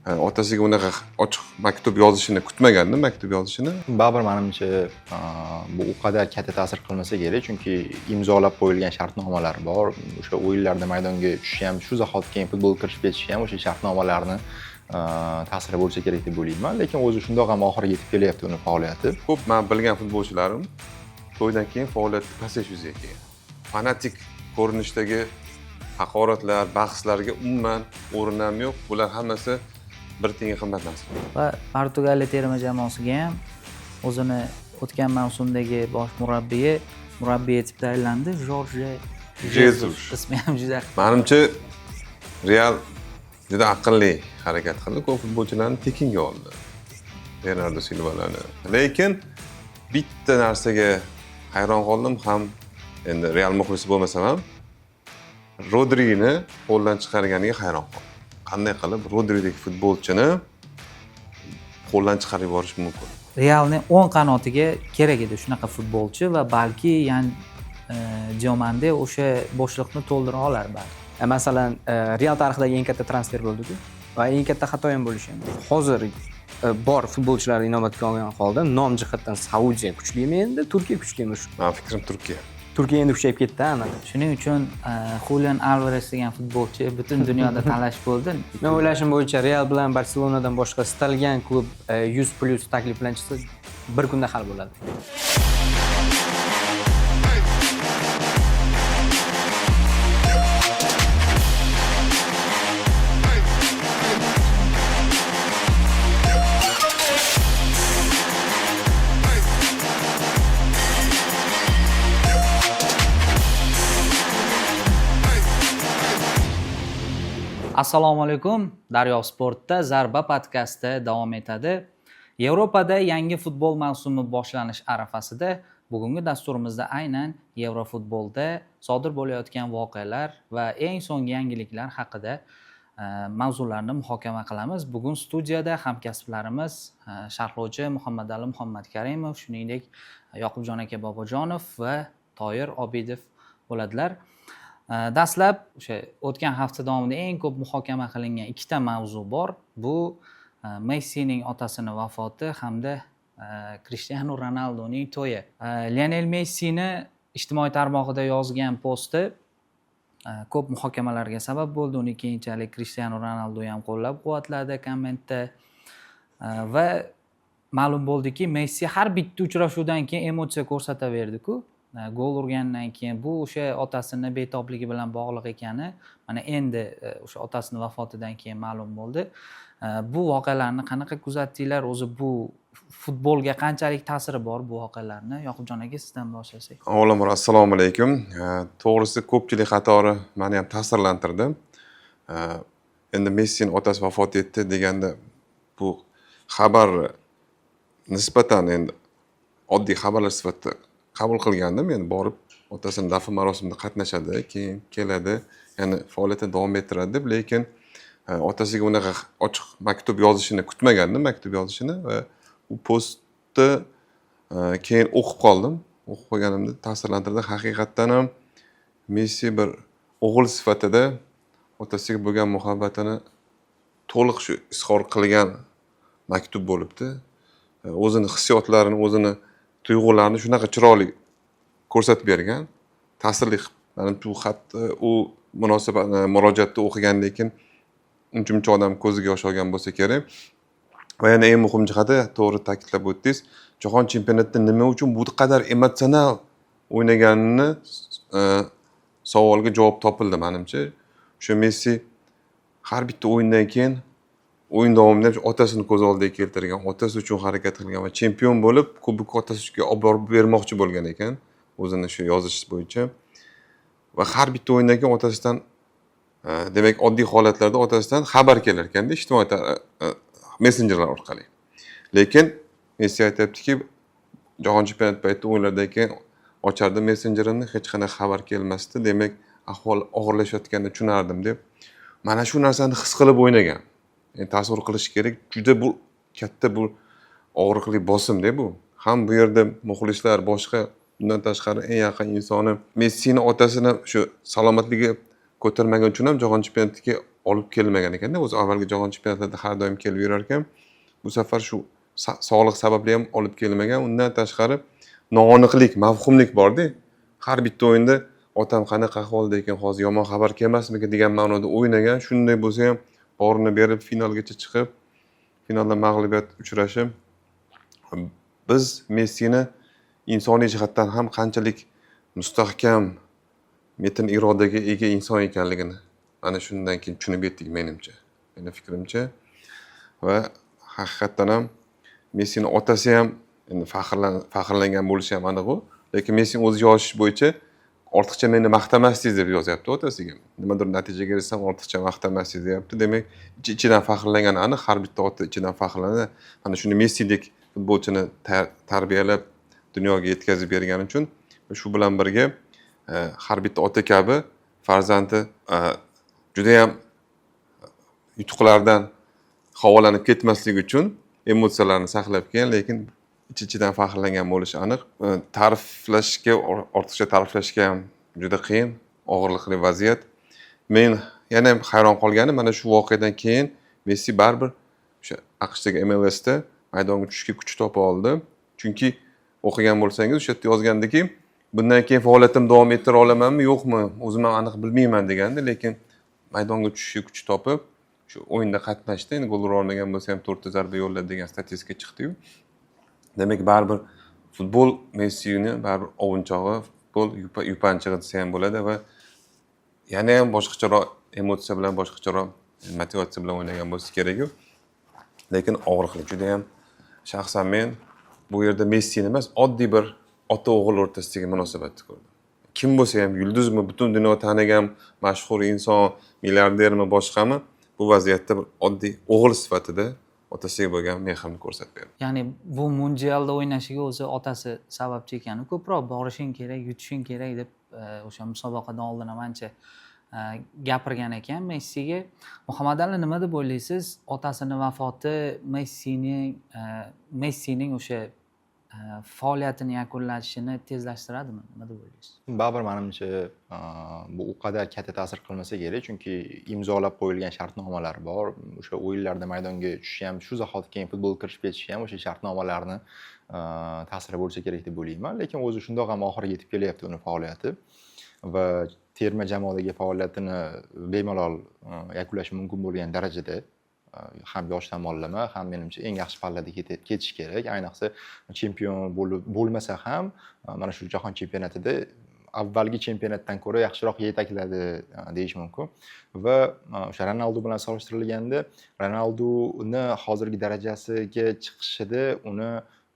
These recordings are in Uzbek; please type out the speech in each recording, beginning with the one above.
otasiga unaqa ochiq maktub yozishini kutmagandim, maktub yozishini. Baribir menimcha bu u qadar katta ta'sir qilmasa kerak, chunki imzolab qo'yilgan shartnomalar bor. O'sha o'yinlarda maydonga tushish ham, shu zahoti keyin futbol kirishib ketish ham o'sha shartnomalarni ta'siri bo'lsa kerak deb o'ylayman. Lekin o'zi shundoq ham oxiriga yetib kelyapti uni faoliyati. Ko'p men bilgan futbolchilarim to'ydan keyin faoliyatni pasayish yuzaga kelgan. Fanatik ko'rinishdagi haqoratlar, bahslarga umuman o'rin ham yo'q. Bular hammasi bir tiyinga qimmat narsa. Va Portugaliya terma jamoasiga ham o'zini o'tgan mavsumdagi bosh murabbiy etib tayinlandi. Jorge Jesus. Ismi ham juda. Menimcha Real juda aqlli harakat qildi. Ko'p futbolchilarni tekinga oldi. Bernardo Silvalarni. Lekin bitta narsaga hayron qoldim ham, endi Real muxlisi bo'lmasam ham, Rodrini qo'ldan chiqarganiga hayron qoldim. Qanday qilib Rodridagi futbolchini qo'ldan chiqarib yuborish mumkin? Realning o'ng qanotiga kerak edi shunaqa futbolchi va balki Diomande o'sha bo'shliqni to'ldira olar balki. Masalan, Real tarixidagi eng katta transfer bo'ldi-ku va eng katta xato ham bo'lishi mumkin. Hozir bor futbolchilarni inobatga olgan holda nom jihatdan Saudiya kuchlimi endi, Turkiya kuchlimi? Men fikrim Turkiya. Turkiya endi kuchayib ketdi, aniq. Shuning uchun Julian Alvarez degan futbolchi butun dunyoda talash bo'ldi. Men o'ylashim bo'yicha Real bilan Barselonadan boshqa istalgan klub 100+ taklif bilan chiqsa, bir kunda hal bo'ladi. Assalomu alaykum. Daryo Sportda Zarba podkasti davom etadi. Yevropada yangi futbol mavsumi boshlanish arafasida bugungi dasturimizda aynan Yevrofutbolda sodir bo'layotgan voqealar va eng so'nggi yangiliklar haqida mavzularni muhokama qilamiz. Bugun studiyada hamkasblarimiz sharhlovchi Muhammadali Muhammadkarimov, shuningdek Yoqubjon aka Bobojonov va Toyir Obidov bo'ladilar. Dastlab o'sha o'tgan hafta davomida eng ko'p muhokama qilingan ikkita mavzu bor. Bu Messining otasini vafoti hamda Cristiano Ronaldoning to'yi. Lionel Messini ijtimoiy tarmog'ida yozgan posti ko'p muhokamalarga sabab bo'ldi. Uni keyinchalik Cristiano Ronaldo ham qo'llab-quvvatladi kommentda. Va ma'lum bo'ldiki, Messi har bitta uchrashuvdan keyin emotsiya ko'rsataverdi-ku. Gol urgandan keyin bu o'sha otasini betobligi bilan bog'liq ekani mana endi o'sha otasini vafotidan keyin ma'lum bo'ldi. Bu voqealarni qanaqa kuzatdinglar? O'zi bu futbolga qanchalik ta'siri bor bu voqealarni? Yoqubjon aka, sizdan boshlasak. Avvalambor assalomu alaykum. To'g'risi ko'pchilik qatori meni ham ta'sirlantirdi. Endi Messining otasi vafot etdi deganda bu xabar nisbatan endi oddiy xabarlar sifatida qabul qilgandim. Endi borib otasini dafn marosimida qatnashadi, keyin keladi, ya'ni faoliyatini davom ettiradi deb, lekin otasiga unaqa ochiq maktub yozishini kutmagandim, maktub yozishini va u postni keyin o'qib qoldim. O'qib qolganimda ta'sirlantirdi. Haqiqatdan ham Messi bir o'g'il sifatida otasiga bo'lgan muhabbatini to'liq shu izhor qilgan maktub bo'libdi. O'zini hissiyotlarini, o'zini tuyg'ularni shunaqa chiroyli ko'rsatib bergan, ta'sirli. Mana bu xatni u murojaatni o'qigan, lekin uncha odam ko'ziga yosh olgan bo'lsa kerak. Va yana eng muhim jihati, to'g'ri ta'kidlab o'tdingiz, jahon chempionatida nima uchun bu qadar emotsional o'ynaganini savolga javob topildi menimcha. O'sha Messi har bitta o'yindan keyin o'yin davomida otasini ko'z oldiga keltirgan, otasi uchun harakat qilgan va chempion bo'lib, kubok otasiga olib borib bermoqchi bo'lgan ekan, o'zini shu yozish bo'yicha. Va har bitta o'yindan keyin otasidan, demak, oddiy holatlarda otasidan xabar kelar ekanda, ijtimoiy messenjerlar orqali. Lekin Messi aytayaptiki, jahon chempionati paytida o'yinlardan keyin ochardi messenjerini, hech qanday xabar kelmasdi. Demak, ahvol og'irlashayotganini tushunardim deb. Mana shu narsani his qilib o'ynagan. Tasavvur qilish kerak, juda bu katta bu og'riqli bosimda bu. Ham bu yerda muxlislar, boshqa bundan tashqari eng yaqin insoni Messining otasini shu salomatligi ko'tarmagan uchun ham jahon chempionatiga olib kelmagan ekanda, o'zi avvalgi jahon chempionatlarida har doim kelib yurar ekan. Bu safar shu sog'liq sababli ham olib kelmagan. Undan tashqari noaniqlik, mavhumlik bor-da. Har bitta o'yinda otam qanaqa ahvolda ekan, hozir yomon xabar kelmasmikan degan ma'noda o'ynagan. Shunday bo'lsa ham borini berib finalgacha chiqib, finalda mag'lubiyat uchrashib, biz Messini insoniy jihatdan ham qanchalik mustahkam, metin irodaga ega inson ekanligini ana shundan keyin tushunib yetdik menimcha. Meni fikrimcha. Va haqiqatan ham Messini otasi ham endi faxrlangan bo'lishi ham aniq u. Lekin Messi o'zi yozish bo'yicha ortiqcha meni maqtamasdingiz deb yozyapti otasiga. Nimadir natijaga erishsam ortiqcha maqtamasdingiz deyapti. Demak, ichidan faxrlangani aniq, har bitta ota ichidan faxrlanadi. Mana shuni Messidek futbolchini tarbiyalab dunyoga yetkazib bergani uchun shu bilan birga har bitta ota kabi farzandi juda ham yutuqlardan havolanib ketmasligi uchun emotsiyalarni saqlab kelgan, lekin ichidan faxrlangan bo'lishi aniq. Ta'riflashga, ortiqcha ta'riflashga ham juda qiyin, og'irlikli vaziyat. Men yana ham hayron qolganim, mana shu voqeadan keyin Messi baribir o'sha AQShdagi MLSda maydonga tushishga kuch topa oldi. Chunki o'qigan bo'lsangiz, o'sha yerda yozgandiki, bundan keyin faoliyatim davom ettira olamanmi, yo'qmi, o'zim ham aniq bilmayman degandi, lekin maydonga tushishga kuch topib, shu o'yinda qatnashdi. Endi gol ura olmagan bo'lsa ham 4 ta zarba yo'lladi degan statistika chiqdi-yu. Demak, baribir futbol Messini baribir ovunchog'i, futbol yupanchig'i desa ham bo'ladi va yana ham boshqacharoq emotsiya bilan, boshqacharoq motivatsiya bilan o'ynagan bo'lsa kerak-ku. Lekin og'riqli juda ham shaxsan men bu yerda Messini emas, oddiy bir ota-o'g'il o'rtasidagi munosabatni ko'rdim. Kim bo'lsa ham, yulduzmi, butun dunyo tanigan mashhur inson, milliardermi, boshqami, bu vaziyatda bir oddiy o'g'il sifatida otasiga bo'lgan mehrini ko'rsatib berdi. Ya'ni bu mundialda o'ynashiga o'zi otasi sababchi ekan. Ko'proq borishing kerak, yutishing kerak deb o'sha musobaqadan oldin ham ancha gapirgan ekan Messiga. Muhammadali, nima deb o'ylaysiz? Otasini vafoti Messining o'sha faoliyatini yakunlashini tezlashtiradimi? Nima deb o'ylaysiz? Baribir menimcha bu u qadar katta ta'sir qilmasa kerak, chunki imzolab qo'yilgan shartnomalar bor. O'sha o'yinlarda maydonga tushishi ham, shu zahoti keyin futbolga kirishib ketishi ham o'sha shartnomalarni ta'siri bo'lsa kerak deb o'ylayman. Lekin o'zi shundoq ham oxiriga yetib kelyapti uni faoliyati va terma jamoadagi faoliyatini bemalol yakunlashi mumkin bo'lgan darajada ham yosh tomonlama, ham menimcha eng yaxshi pallada ketish kerak. Ayniqsa chempion bo'lmasa ham mana shu jahon chempionatida avvalgi chempionatdan ko'ra yaxshiroq yetakladi deyish mumkin. Va o'sha Ronaldo bilan solishtirilganda, Ronaldoni hozirgi darajasiga chiqishida uni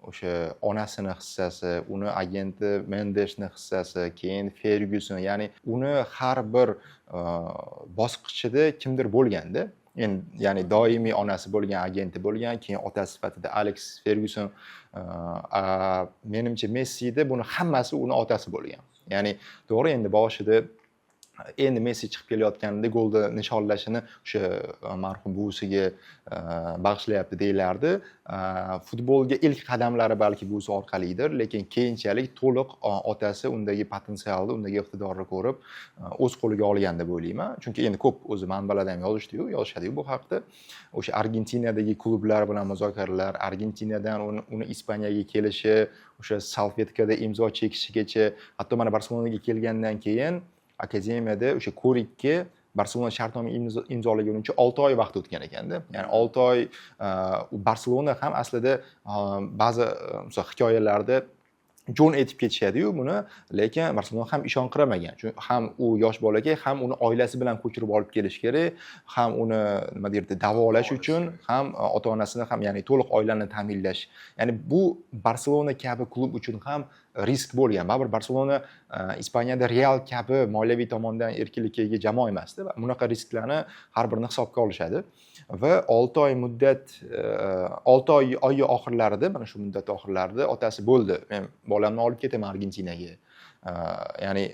o'sha onasini hissasi, uni agenti Mendesni hissasi, keyin Ferguson, ya'ni uni har bir bosqichida kimdir bo'lganda, ya'ni doimiy onasi bo'lgan, agenti bo'lgan, keyin otasi sifatida Alex Ferguson, menimcha Messida buni hammasi uni otasi bo'lgan. Ya'ni to'g'ri, endi boshida endi Messi chiqib kelayotganida golda nishonlashini o'sha marhum buvisiga bag'ishlayapti deyilardi. Futbolga ilk qadamlari balki buvisi orqalidir, lekin keyinchalik to'liq otasi undagi potensialni, undagi iqtidorni ko'rib o'z qo'liga olgan deb o'ylayman. Chunki endi ko'p o'zi manbalarda ham yozishadi-yu bu haqda. O'sha Argentinadagi klublar bilan muzokaralar, Argentinadan uni Ispaniyaga kelishi, o'sha salfetkada imzo chekishigacha, hatto mana Barselonaga kelgandan keyin akademiyada o'sha ko'rikka Barselona shartnoma imzolaguncha 6 oy vaqt o'tgan ekanda. Ya'ni 6 oy Barselona ham aslida ba'zi hikoyalarda jo'n etib ketishadi-yu buni, lekin Barselona ham ishonqiramagan. Chunki ham u yosh bolaga, ham uni oilasi bilan ko'chirib olib kelish kerak, ham uni nima deydi, davolash uchun, ham ota-onasini ham, ya'ni to'liq oilani ta'minlash. Ya'ni bu Barselona kabi klub uchun ham risk bo'lgan. Baribir Barselona Ispaniyada Real kabi moliyaviy tomondan erkinlikka ega jamoa emasdi va bunaqa risklarni har birini hisobga olishadi. Va 6 oy muddat, 6 oy oxirlarida, mana shu muddat oxirlarida otasi bo'ldi. Men bolamni olib ketaman Argentinaga. Ya'ni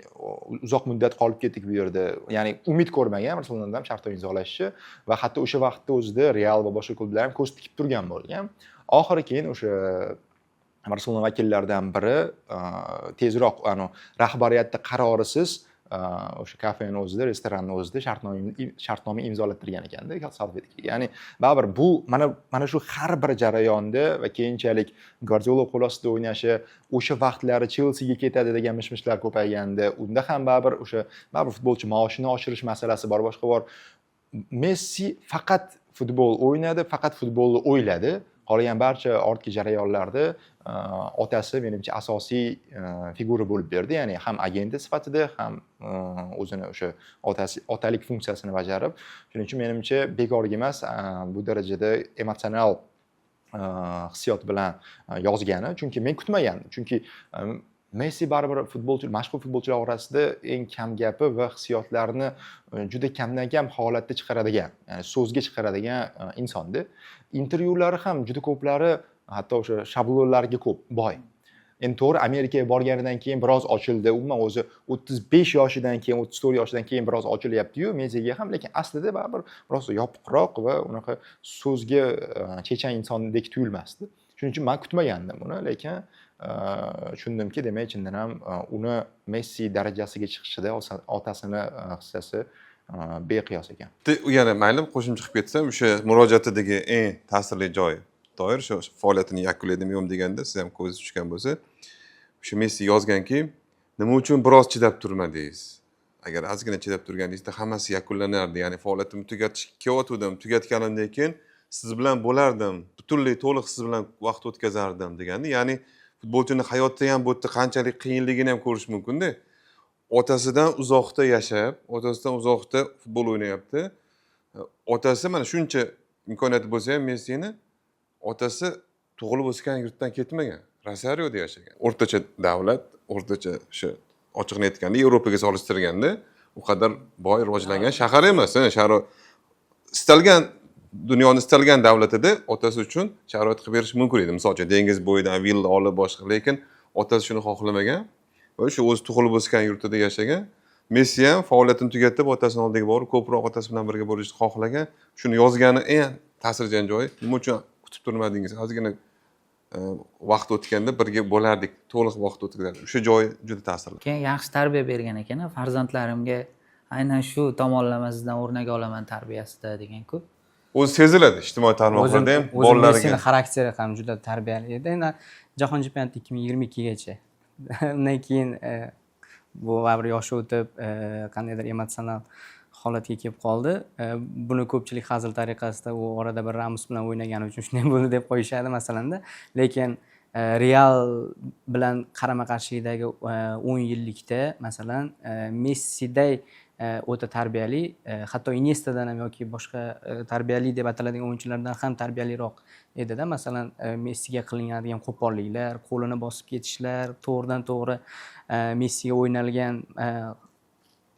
uzoq muddat qolib ketdik bu yerda. Ya'ni umid ko'rmagan Barselonadan shartnoma imzolashni va hatto o'sha vaqtda o'zida Real va boshqa klublar ham ko'z tikib turgan bo'lgan. Oxiri keyin o'sha Barselona vakillaridan biri tezroq rahbariyatda qarorisiz o'sha kafening o'zida, restoranning o'zida shartnoma imzolattirgan ekanda Southgate'ga. Ya'ni baribir bu mana shu har bir jarayonda va keyinchalik Guardiola qo'l ostida o'ynashi, o'sha vaqtlari Chelseaga ketadi degan mish-mishlar ko'payganda, unda ham baribir futbolchi maoshini oshirish masalasi bor, boshqa bor. Messi faqat futbol o'ynadi, faqat futbolni o'yladi. Qolgan barcha ortki jarayonlarda otasi menimcha asosiy figura bo'lib berdi. Ya'ni ham agenti sifatida, ham o'zini o'sha otalik funksiyasini bajarib. Shuning uchun menimcha bekorga emas bu darajada emotsional hissiyot bilan yozgani. Chunki men kutmagandim. Chunki Messi baribir mashhur futbolchilar orasida eng kam gapi va hissiyotlarni juda kamdan kam holatda chiqaradigan, ya'ni so'zga chiqaradigan insonda. Intervyulari ham juda ko'plari hatto o'sha shablonlarga ko'p, boy. Endi to'g'ri Amerikaga borganidan keyin biroz ochildi. Umuman o'zi 35 yoshidan keyin, 34 yoshidan keyin biroz ochilyapti-yu meziga ham, lekin aslida baribir biroz yopiqroq va unaqa so'zga chechan insondek tuyulmasdi. Shuning uchun men kutmagandim buni, lekin tushundimki, demak chindan ham uni Messi darajasiga chiqishida otasini hissasi beqiyos ekan. Yana mayli qo'shimcha qilib ketsam, o'sha murojaatidagi eng ta'sirli joyi doir shu faoliyatini yakunlaydimi yo'qmi deganda siz ham ko'zingiz tushgan bo'lsa, o'sha Messi yozganki, nima uchun biroz chidab turmadingiz? Agar ozgina chidab turganingizda hammasi yakunlanardi. Ya'ni faoliyatimni tugatishga kelayotgandim, tugatganimdan keyin siz bilan bo'lardim, butunlay to'liq siz bilan vaqt o'tkazardim degandi. Ya'ni futbolchining hayotda ham bu yerda qanchalik qiyinligini ham ko'rish mumkin-da. Otasidan uzoqda yashab, otasidan uzoqda futbol o'ynayapti. Otasi mana shuncha imkoniyati bo'lsa ham Messini otasi tug'ilib o'sgan yurtdan ketmagan. Rosarioda yashagan. O'rtacha davlat, o'rtacha shu ochiqni aytganda Yevropaga solishtirganda u qadar boy rivojlangan shahar emas. Istalgan dunyoning istalgan davlatida otasi uchun sharoit qilib berish mumkin edi. Masalan, dengiz bo'yidan villa olib boshqa, lekin otasi shuni xohlamagan. Va shu o'zi tug'ilib o'sgan yurtida yashagan. Messi ham faoliyatini tugatib otasining oldiga borib, ko'proq otasi bilan birga bo'lishni xohlagan. Shuni yozgani eng ta'sirchan joyi. Nima uchun kutib turmadingiz? Ozgina vaqt o'tganda birga bo'lardik, to'liq vaqt o'tkazardik. O'sha joyi juda ta'sirli. Keyin yaxshi tarbiya bergan ekan, farzandlarimga aynan shu tomonlamasidan o'rnak olaman tarbiyasida degan-ku. O'zi seziladi ijtimoiy tarmoqlarda ham bolalarga. Messining xarakteri ham juda tarbiyali edi. Endi Jahon chempionati 2022 gacha. Undan keyin bu baribir yoshi o'tib, qandaydir emotsional holatga kelib qoldi. Buni ko'pchilik hazil tariqasida u orada bir Ramos bilan o'ynagani uchun shunday bo'ldi deb qo'yishadi masalanda. Lekin Real bilan qarama-qarshilikdagi 10 yillikda masalan Messiday o'ta tarbiyali, hatto Iniestadan ham yoki boshqa tarbiyali deb ataladigan o'yinchilardan ham tarbiyaliroq edi-da. Masalan, Messiga qilinadigan qo'polliklar, qo'lini bosib ketishlar, to'g'ridan to'g'ri Messiga o'ynalgan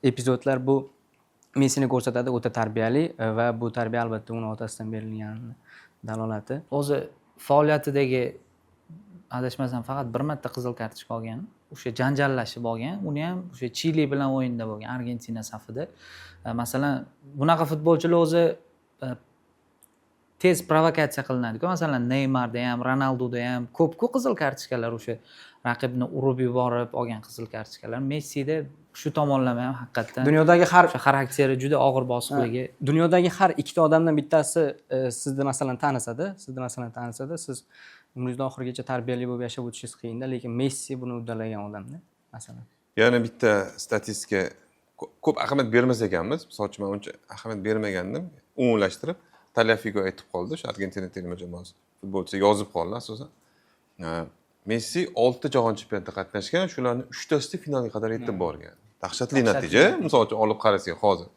epizodlar bu Messini ko'rsatadi, o'ta tarbiyali va bu tarbiya albatta uni otasidan berilgan dalolati. O'zi faoliyatidagi adashmasam faqat bir marta qizil kartochka olgan. O'sha janjallashib olgan. Uni ham o'sha Chili bilan o'yinda bo'lgan, Argentina safida. Masalan, bunaqa futbolchilar o'zi tez provokatsiya qilinadi-ku. Masalan, Neymarda ham, Ronaldoda ham ko'p-ku qizil kartochkalar o'sha raqibni urib yuborib olgan qizil kartochkalar. Messida shu tomonlama ham haqiqatan dunyodagi har xarakteri juda og'ir bosiqligi. Dunyodagi har ikkita odamdan bittasi sizni masalan tanisada, siz umringiz oxirigacha tarbiyali bo'lib yashab o'tishingiz qiyin-da, lekin Messi buni uddalagan odamda, masalan. Yana bitta statistika ko'p ahamiyat bermas ekanmiz. Masalan, men uncha ahamiyat bermagandim. Umumlashtirib, Tagliafico aytib qoldi, shu Argentina terma jamoasi futbolchisi yozib qoldi asosan. Messi 6 jahon chempionatida qatnashgan, shularning 3tasida finalga qadar yetib borgan. Dahshatli natija. Misol uchun olib qarasak hozir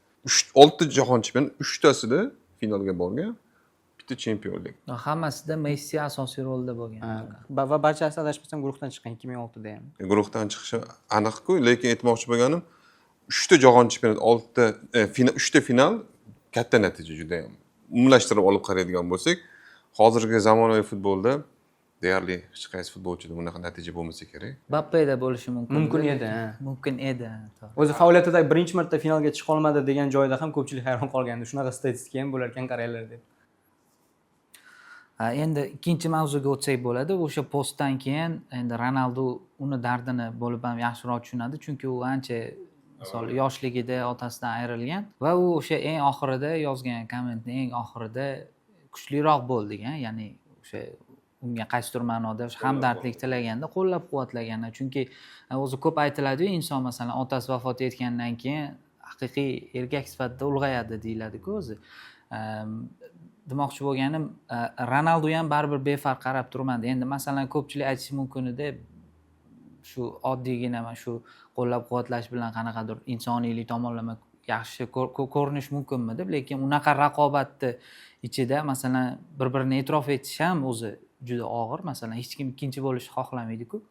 6 jahon chempionati 3tasida finalga borgan. Bitta chempionlik. Hammasida Messi asosiy rolda bo'lgan. Va barchasi adashmasam guruhdan chiqqan 2006da ham. Guruhdan chiqishi aniq-ku, lekin aytmoqchi bo'lganim 3ta jahon chempionati, 3ta final katta natija juda ham. Umumlashtirib olib qaraydigan bo'lsak, hozirgi zamonaviy futbolda deyarli hech qaysi futbolchida bunaqa natija bo'lmasa kerak. Mbappeda bo'lishi mumkin. Mumkin edi. O'zi faoliyatida birinchi marta finalga chiqa olmadi degan joyda ham ko'pchilik hayron qolgandi. Shunaqa statistika ham bo'lar ekan qaranglar deb. Endi ikkinchi mavzuga o'tsak bo'ladi. O'sha postdan keyin endi Ronaldo uni dardini bo'lib ham yaxshiroq tushunadi, chunki u ancha misol yoshligida otasidan ayrilgan va u o'sha eng oxirida yozgan kommentni eng oxirida kuchliroq bo'ldik, ya'ni o'sha unga qaysidir ma'noda hamdardlik tilaganda qo'llab-quvvatlaganda, chunki o'zi ko'p aytiladi-yu, inson masalan otasi vafot etgandan keyin haqiqiy erkak sifatida ulg'ayadi deyiladi-ku o'zi. Demoqchi bo'lganim, Ronaldu ham baribir befarq qarab turmadi. Endi masalan ko'pchilik aytishi mumkin edi, shu oddiygina mana shu qo'llab-quvvatlash bilan qanaqadir insoniylik tomonlama yaxshi ko'rinish mumkinmi deb, lekin unaqa raqobatni ichida masalan bir-birini e'tirof etish ham o'zi juda og'ir. Masalan, hech kim ikkinchi bo'lishni xohlamaydi-ku.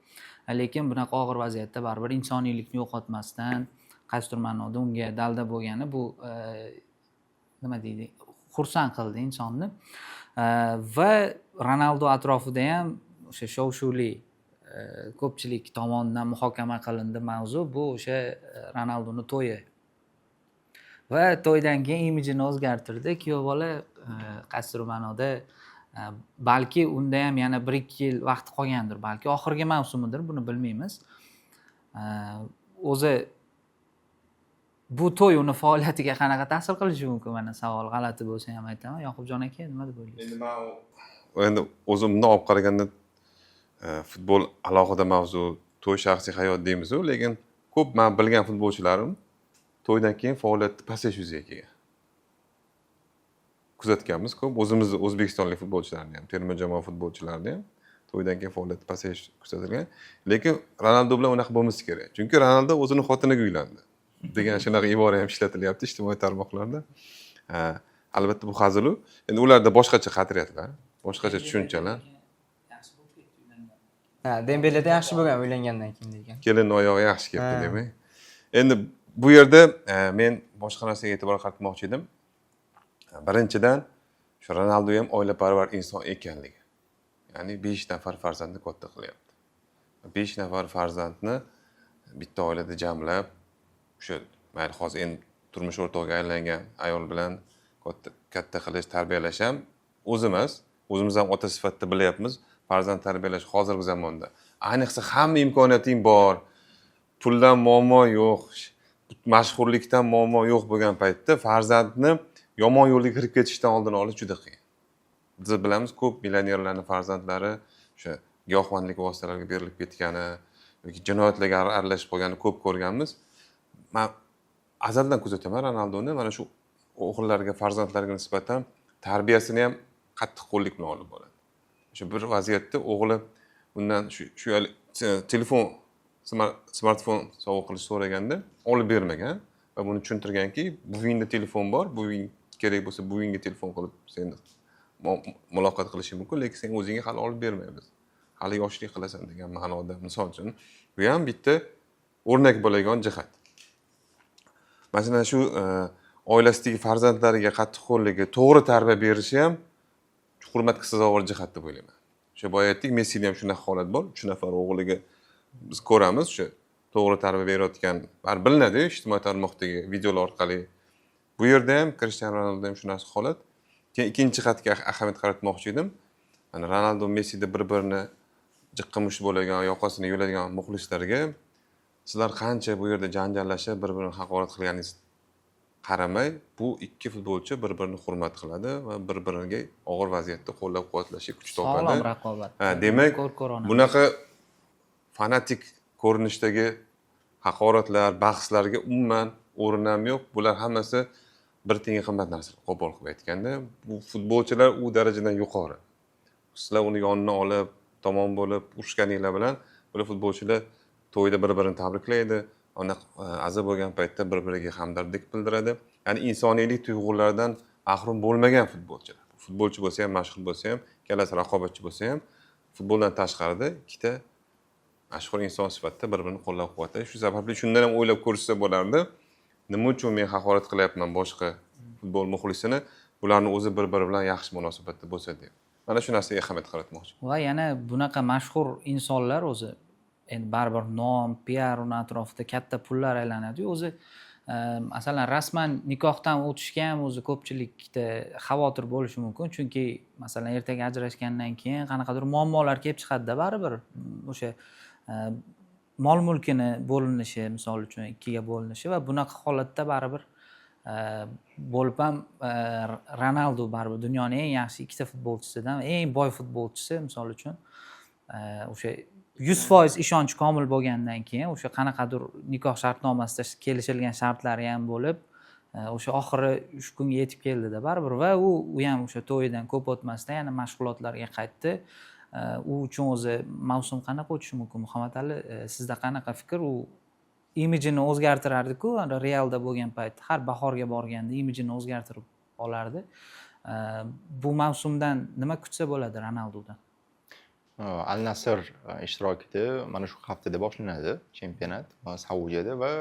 Lekin bunaqa og'ir vaziyatda baribir insoniylikni yo'qotmasdan qaysidir ma'noda unga dalda bo'lgani bu nima deydi, xursand qildi insonni. Va Ronaldo atrofida ham o'sha shov-shuvli ko'pchilik tomonidan muhokama qilindi mavzu, bu o'sha Ronaldoning to'yi. Va to'ydan keyin imijini o'zgartirdi kuyov bola, qaysidir ma'noda balki unda ham yana 1-2 yil vaqti qolgandir, balki oxirgi mavsumidir, buni bilmaymiz. O'zi bu to'y uni faoliyatiga qanaqa ta'sir qilishi mumkin? Mana savol g'alati bo'lsa ham aytaman. Yoqubjon aka, nima deb o'ylaysiz? Endi o'zimdan olib qaraganda futbol alohida mavzu, to'y shaxsiy hayot deymiz-ku, lekin ko'p men bilgan futbolchilarim to'ydan keyin faoliyatni pasayish yuzaga kelgan. Kuzatganmiz ko'p, o'zimizni o'zbekistonlik futbolchilarni ham, terma jamoa futbolchilarini ham to'ydan keyin faoliyatni pasayish kuzatilgan. Lekin Ronaldo bilan unaqa bo'lmasa kerak. Chunki Ronaldo o'zining xotiniga uylandi degan shunaqa ibora ham ishlatilyapti ijtimoiy tarmoqlarda. Albatta bu hazilu. Endi ularda boshqacha qadriyatlar, boshqacha tushunchalar. Dembeleda yaxshi bo'lgan uylangandan keyin degan. Kelinning oyog'i yaxshi keldi demak. Endi bu yerda men boshqa narsaga e'tibor qaratmoqchi edim. Birinchidan shu Ronaldo ham oilaparvar inson ekanligi. Ya'ni 5 nafar farzandni katta qilyapti. 5 nafar farzandni bitta oilada jamlab, o'sha mayli hozir endi turmush o'rtog'iga aylangan ayol bilan katta qilish, tarbiyalash ham o'zimiz ham ota sifatida bilyapmiz. Farzand tarbiyalash hozirgi zamonda ayniqsa hamma imkoniyating bor, puldan muammo yo'q, mashhurlikdan muammo yo'q bo'lgan paytda farzandni yomon yo'lga kirib ketishdan oldini olish juda qiyin. Biz bilamiz, ko'p millionerlarning farzandlari o'sha giyohvandlik vositalariga berilib ketgani yoki jinoyatlarga aralashib qolganini ko'p ko'rganmiz. Men azaldan kuzataman Ronaldoni, mana shu o'g'illarga, farzandlarga nisbatan tarbiyasini ham qattiq qo'llik bilan olib boradi. O'sha bir vaziyatda o'g'li undan shu telefon, smartfon sovg'a qilish so'raganda olib bermagan va buni tushuntirganki, buvingda telefon bor, buving kerak bo'lsa buvingga telefon qilib seni muloqot qilishi mumkin, lekin sen o'zingga hali olib bermaymiz. Hali yoshlik qilasan degan ma'noda, misol uchun. Bu ham bitta o'rnak bo'ladigan jihat. Masalan, shu oilasidagi farzandlariga qattiqqo'lligi, to'g'ri tarbiya berishi ham hurmatga sazovor jihat deb o'ylayman. O'sha boya aytdik, Messida ham shunaqa holat bor. 3 nafar o'g'liga biz ko'ramiz, o'sha to'g'ri tarbiya berayotgan, bilinadi ijtimoiy tarmoqdagi videolar orqali. Bu yerda ham Cristiano Ronaldo ham shunaqa holat. Keyin ikkinchi jihatga ahamiyat qaratmoqchi edim. Mana Ronaldo, Messida bir-birini jiqqimish bo'lgan, yoqasini yo'ladigan muxlislarga sizlar qancha bu yerda janjallashib, bir-birini haqorat qilganingiz qaramay, bu ikki futbolchi bir-birini hurmat qiladi va bir-biriga og'ir vaziyatda qo'llab-quvvatlashga kuch topadi. Sog'lom raqobat. Demak, bunaqa fanatik ko'rinishdagi haqoratlar, bahslarga umuman o'rin ham yo'q. Bular hammasi bir tenga qimmat narsa. Qo'pol qilib aytganda, bu futbolchilar u darajadan yuqori. Sizlar uni yonidan olib, tomon bo'lib urushganinglar bilan bular futbolchilar to'yda bir-birini tabriklaydi. Ona aza bo'lgan paytda bir-biriga hamdardlik bildiradi. Ya'ni insoniylik tuyg'ularidan mahrum bo'lmagan futbolchilar. Futbolchi bo'lsa ham, mashhur bo'lsa ham, kelasi raqobatchi bo'lsa ham, futboldan tashqarida ikkita mashhur inson sifatida bir-birini qo'llab-quvvatlaydi. Shu sababli shundan ham o'ylab ko'rishsa bo'lardi. Nima uchun men haqorat qilyapman boshqa futbol muxlisini? Bularni o'zi bir-biri bilan yaxshi munosabatda bo'lsa deb. Mana shu narsaga ahamiyat qaratmoqchi. Va yana bunaqa mashhur insonlar o'zi endi baribir nom, PR uni atrofida katta pullar aylanadi. O'zi masalan rasman nikohdan o'tishga ham o'zi ko'pchilikda xavotir bo'lishi mumkin, chunki masalan ertaga ajrashgandan keyin qanaqadir muammolar kelib chiqadi-da baribir. O'sha mol mulkini bo'linishi, misol uchun ikkiga bo'linishi va bunaqa holatda baribir bo'lib ham Ronaldo baribir dunyoning eng yaxshi ikkita futbolchisidan eng boy futbolchisi misol uchun o'sha 100% ishonch komil bo'lgandan keyin o'sha qanaqadir nikoh shartnomasida kelishilgan shartlari ham bo'lib o'sha oxiri shu kunga yetib keldida baribir va u ham o'sha to'yidan ko'p o'tmasdan yana mashg'ulotlarga qaytdi. U uchun o'zi mavsum qanaqa o'tishi mumkin? Muhammadali, sizda qanaqa fikr? U imijini o'zgartirardi-ku, Realda bo'lgan payt har bahorga borganda imijini o'zgartirib olardi. Bu mavsumdan nima kutsa bo'ladi Ronaldodan? Al Nassr ishtirokida mana shu haftada boshlanadi chempionat Saudiyada va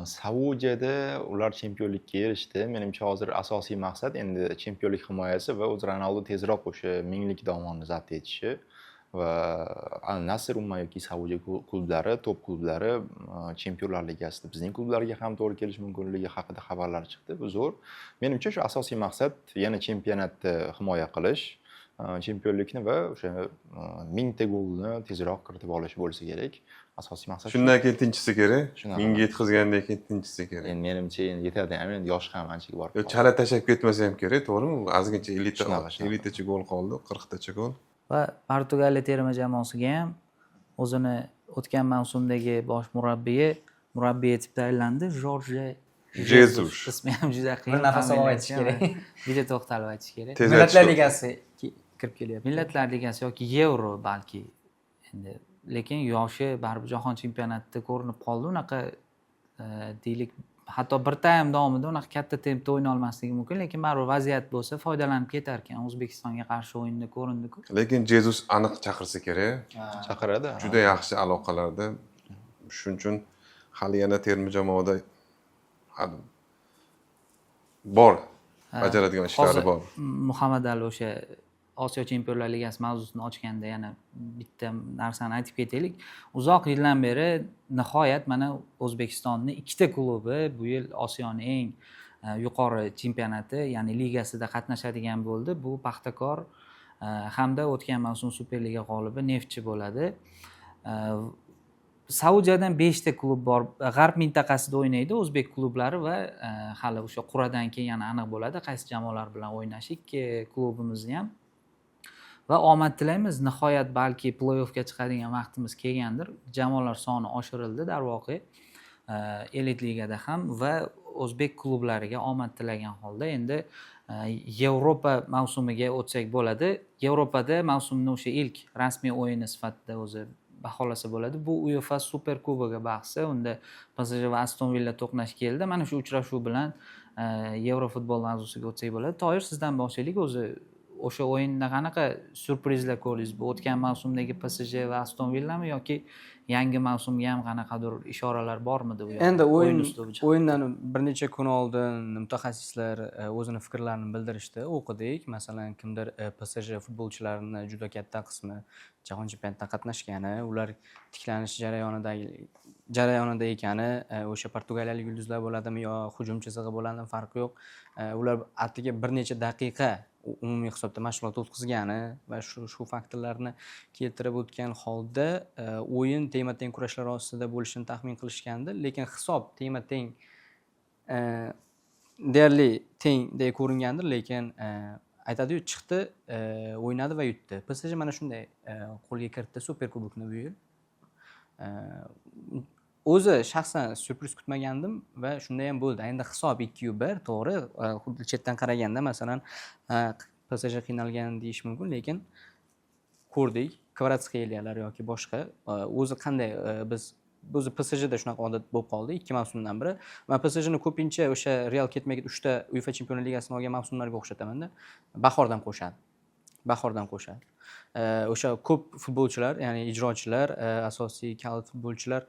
Saudiyada ular chempionlikka erishdi. Menimcha hozir asosiy maqsad endi chempionlik himoyasi va o'zi Ronaldo tezroq o'sha minglik dovonni zabt etishi va Al Nassr umuman yoki Saudiya klublari, top klublari Chempionlar Ligasida bizning klublarga ham to'g'ri kelishi mumkinligi haqida xabarlar chiqdi. Bu zo'r. Menimcha shu asosiy maqsad yana chempionatni himoya qilish, chempionlikni va o'sha 1000 ta golni tezroq kiritib olish bo'lsa kerak. Asosiy maqsad. Shundan keyin tinchisi kerak. 1000 ga yetkazgandan keyin tinchisi kerak. Endi menimcha endi yetadi ham, endi yosh ham anchaga borib. Yo, chala tashab ketmasa ham kerak, to'g'rimi? Ozgincha 50 tacha gol qoldi, 40 tacha gol. Va Portugaliya terma jamoasiga ham o'zini o'tgan mavsumdagi bosh murabbiy etib tayinlandi, Jorge Jesus. Ismi ham juda qiyin. Bir nafas olib aytish kerak. Juda to'xtalib aytish kerak. Millatlar Ligasi kirib kelyapti. Millatlar Ligasi yoki Yevro balki. Endi lekin yoshi baribir jahon chempionatida ko'rinib qoldi. Unaqa deylik, hatto bir taym davomida unaqa katta tempda o'ynay olmasligi mumkin, lekin baribir vaziyat bo'lsa foydalanib ketar ekan. O'zbekistonga qarshi o'yinda ko'rindi-ku. Lekin Jesus aniq chaqirsa kerak. Chaqiradi. Juda yaxshi aloqalarda. Shuning uchun hali yana terma jamoada bor bajaradigan ishlari bor. Muhammadali o'sha Osiyo Chempionlar Ligasi mavzusini ochganda yana bitta narsani aytib ketaylik. Uzoq yildan beri nihoyat mana O'zbekistonning ikkita klubi bu yil Osiyoning eng yuqori chempionati, ya'ni ligasida qatnashadigan bo'ldi. Bu Paxtakor hamda o'tgan mavsum Superliga g'olibi Neftchi bo'ladi. Saudiyadan 5 ta klub bor. G'arb mintaqasida o'ynaydi o'zbek klublari va hali o'sha quradan keyin yana aniq bo'ladi qaysi jamoalar bilan o'ynashi. Ikki klubimizni ham va omad tilaymiz. Nihoyat balki play-offga chiqadigan vaqtimiz kelgandir. Jamoalar soni oshirildi darvoqe. Elit ligada ham va o'zbek klublariga omad tilagan holda endi Yevropa mavsumiga o'tsak bo'ladi. Yevropada mavsumning o'sha ilk rasmiy o'yini sifatida o'zi baholasa bo'ladi. Bu UEFA Super Kubogi bahsi. Unda PSG va Aston Villa to'qnash keldi. Mana shu uchrashuv bilan Yevrofutbol mavzusiga o'tsak bo'ladi. Toyir, sizdan boshlaylik. O'zi o'sha o'yinda qanaqa syurprizlar ko'rdingiz? Bu o'tgan mavsumdagi PSG va Aston Villami yoki yangi mavsumga ham qanaqadir ishoralar bormidi u yoqda? Endi o'yindan bir necha kun oldin mutaxassislar o'zini fikrlarini bildirishdi, o'qidik. Masalan, kimdir PSG futbolchilarini juda katta qismi jahon chempionatida qatnashgani, ular tiklanish jarayonida ekani, o'sha portugaliyalik yulduzlar bo'ladimi yo hujum chizig'i bo'ladimi farqi yo'q. Ular atigi bir necha daqiqa umumiy hisobda mashg'ulot o'tkazgani va shu faktorlarni keltirib o'tgan holda o'yin tengma-teng kurashlar ostida bo'lishini taxmin qilishgandi, lekin hisob tengma-teng deyarli tengdek ko'ringandir, lekin aytadi-yu, chiqdi, o'ynadi va yutdi. PSG mana shunday qo'lga kiritdi Super Kubokni bu yil. O'zi shaxsan syurpriz kutmagandim va shunday ham bo'ldi. Endi hisob 2-1, to'g'ri, xuddi chetdan qaraganda masalan PSG qiynalgan deyish mumkin, lekin ko'rdik, Kvaratskhelia yoki boshqa o'zi qanday biz o'zi PSJda shunaqa odat bo'lib qoldi 2 mavsumdan biri. Men PSJni ko'pincha o'sha Real ketmagan 3 ta UEFA Chempionlar Ligasini olgan mavsumlarga o'xshataman-da. Bahordan qo'shadi. O'sha ko'p futbolchilar, ya'ni ijrochilar, asosiy kalit futbolchilar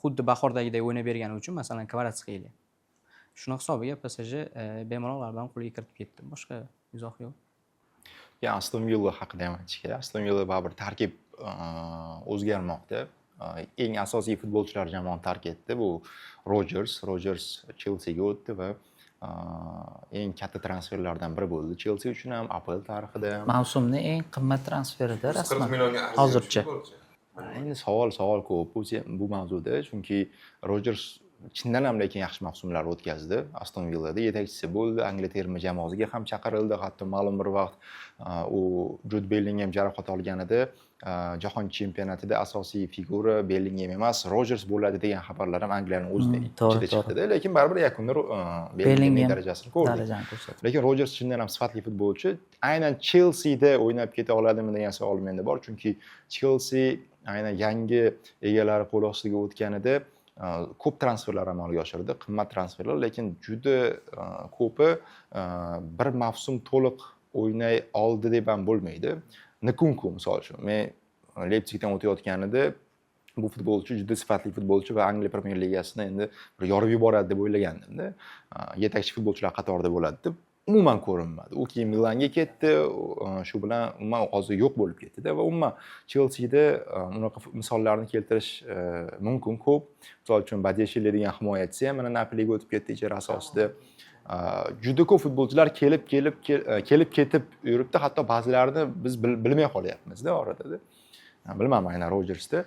xuddi bahordagidek o'ynab bergani uchun, masalan, Kvaratskhelia. Shuna hisobiga PSG bemalol bilan qo'lga kiritib ketdi. Boshqa izoh yo'q. Ya Aston Villa haqida ham aytish kerak. Aston Villa baribir tarkib o'zgarmoqda. Eng asosiy futbolchilar jamoani tark etdi. Bu Rodgers Chelseaga o'tdi va eng katta transferlardan biri bo'ldi. Chelsea uchun ham APL tarixida ham Mavsumning eng qimmat transferida rasman. 40 millionga hozircha. Endi savol ko'p bu mavzuda, chunki Rojers chindan ham lekin yaxshi mavsumlar o'tkazdi. Aston Villada yetakchisi bo'ldi, Angliya terma jamoasiga ham chaqirildi. Hatto ma'lum bir vaqt u Jude Bellingham jarohat olganida jahon chempionatida asosiy figura Bellingham emas, Rojers bo'ladi degan xabarlar ham Angliyaning o'zida ichida chiqdi-da, lekin baribir yakunda Bellingham darajasini ko'rdik. darajani ko'rsatdi. Lekin Rojers chindan ham sifatli futbolchi. Aynan Chelsea'da o'ynab keta oladimi degan savol menda bor, chunki Chelsea aynan yangi egalari qo'l ostiga o'tganida ko'p transferlar amalga oshirdi, qimmat transferlar, lekin juda ko'pi bir mavsum to'liq o'ynay oldi deb ham bo'lmaydi. Nkunku misol uchun, men Leipzigdan o'tayotganida bu futbolchi juda sifatli futbolchi va Angliya Premyer Ligasini endi bir yorib yuboradi deb o'ylagandim-da. Yetakchi futbolchilar qatorida bo'ladi deb umuman ko'rinmadi. U keyin Milanga ketdi, shu bilan umuman hozir yo'q bo'lib ketdi-da va umuman Chelsea'da unaqa misollarni keltirish mumkin ko'p. Misol uchun Badeshili degan himoyachi ham mana Napoliga o'tib ketdi ijara asosida. Juda ko'p futbolchilar kelib ketib yuribdi, hatto ba'zilarini biz bilmay qolyapmiz-da orada-da. Bilmaman aynan Rojersda.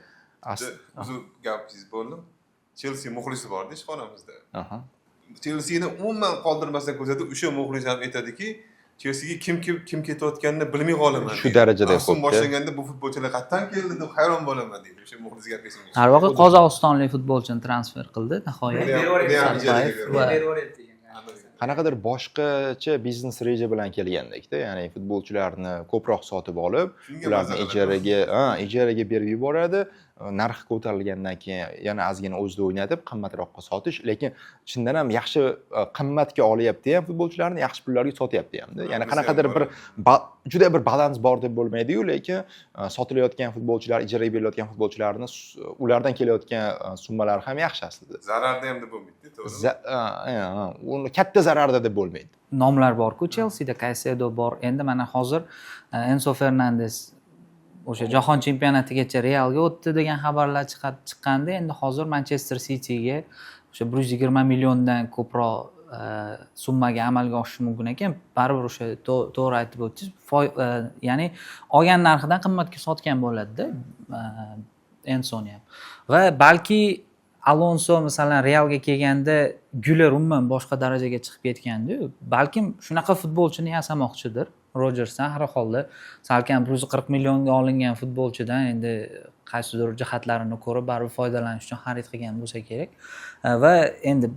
O'zi gapingiz bo'ldim. Chelsea muxlisi bor-da ishxonamizda. Chelsea'ni umuman qoldirmasdan ko'rsatib, o'sha muxlis ham aytadiki, Chelsea'ga kim ketayotganini bilmay qolaman. Shu darajada mavsum boshlanganda bu futbolchilar qayerdan keldi deb hayron bo'laman deydi. O'sha muxlis gapiga. Har vaqt qozog'istonlik futbolchini transfer qildi nihoyat. Qanaqadir boshqacha biznes reja bilan kelgandek-da, ya'ni futbolchilarni ko'proq sotib olib, ularni ijaraga berib yuboradi, narxi ko'tarilgandan keyin yana ozgina o'zida o'ynatib, qimmatroqqa sotish, lekin chindan ham yaxshi qimmatga olyapti ham futbolchilarni, yaxshi pullarga sotyapti ham-da. Ya'ni qanaqadir bir juda bir balans bor deb bo'lmaydi-yu, lekin sotilayotgan futbolchilar, ijaraga berilayotgan futbolchilarni ulardan kelayotgan summalar ham yaxshi aslida. Zararda ham deb bo'lmaydi, to'g'rimi? Uni katta zararda deb bo'lmaydi. Nomlar bor-ku Chelsea'da, Caicedo bor. Endi mana hozir Enzo Fernandes o'sha jahon chempionatigacha Realga o'tdi degan xabarlar chiqqanda, endi hozir Manchester City'ga o'sha 120 milliondan ko'proq summaga amalga oshishi mumkin ekan. Baribir o'sha to'g'ri aytib o'tdingiz. Ya'ni olgan narxidan qimmatga sotgan bo'ladi-da Enzoni ham. Va balki Alonso masalan Realga kelganda Güler umuman boshqa darajaga chiqib ketgandi-yu. Balkim shunaqa futbolchini yasamoqchidir. Rojersdan har holda salkam 140 millionga olingan futbolchidan endi qaysidir jihatlarini ko'rib baribir foydalanish uchun xarid qilgan bo'lsa kerak. Va endi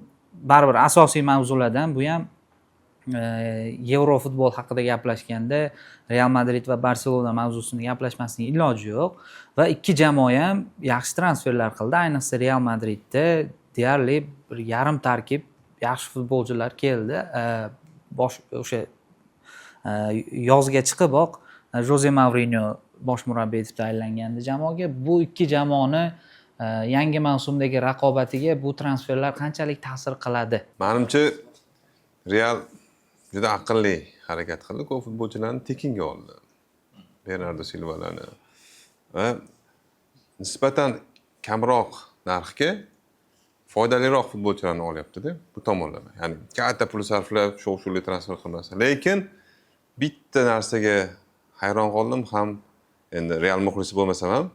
baribir asosiy mavzulardan bu ham Yevro futbol haqida gaplashganda Real Madrid va Barselona mavzusini gaplashmasning iloji yo'q va ikki jamoa ham yaxshi transferlar qildi. Ayniqsa Real Madridda deyarli bir yarim tarkib yaxshi futbolchilar keldi. O'sha yozga chiqiboq Jose Mourinho bosh murabbiy etib tayinlangandi jamoaga. Bu ikki jamoani yangi mavsumdagi raqobatiga bu transferlar qanchalik ta'sir qiladi? Menimcha Real juda aqlli harakat qildi, ko'p futbolchilarni tekinga oldi. Bernardo Silvalarni va nisbatan kamroq narxga foydaliroq futbolchilarni olyapti-da, bu tomonlama. Ya'ni katta pul sarflab, shov-shuvli transfer qilmasa. Lekin bitta narsaga hayron qoldim, ham endi Real muxlisi bo'lmasam ham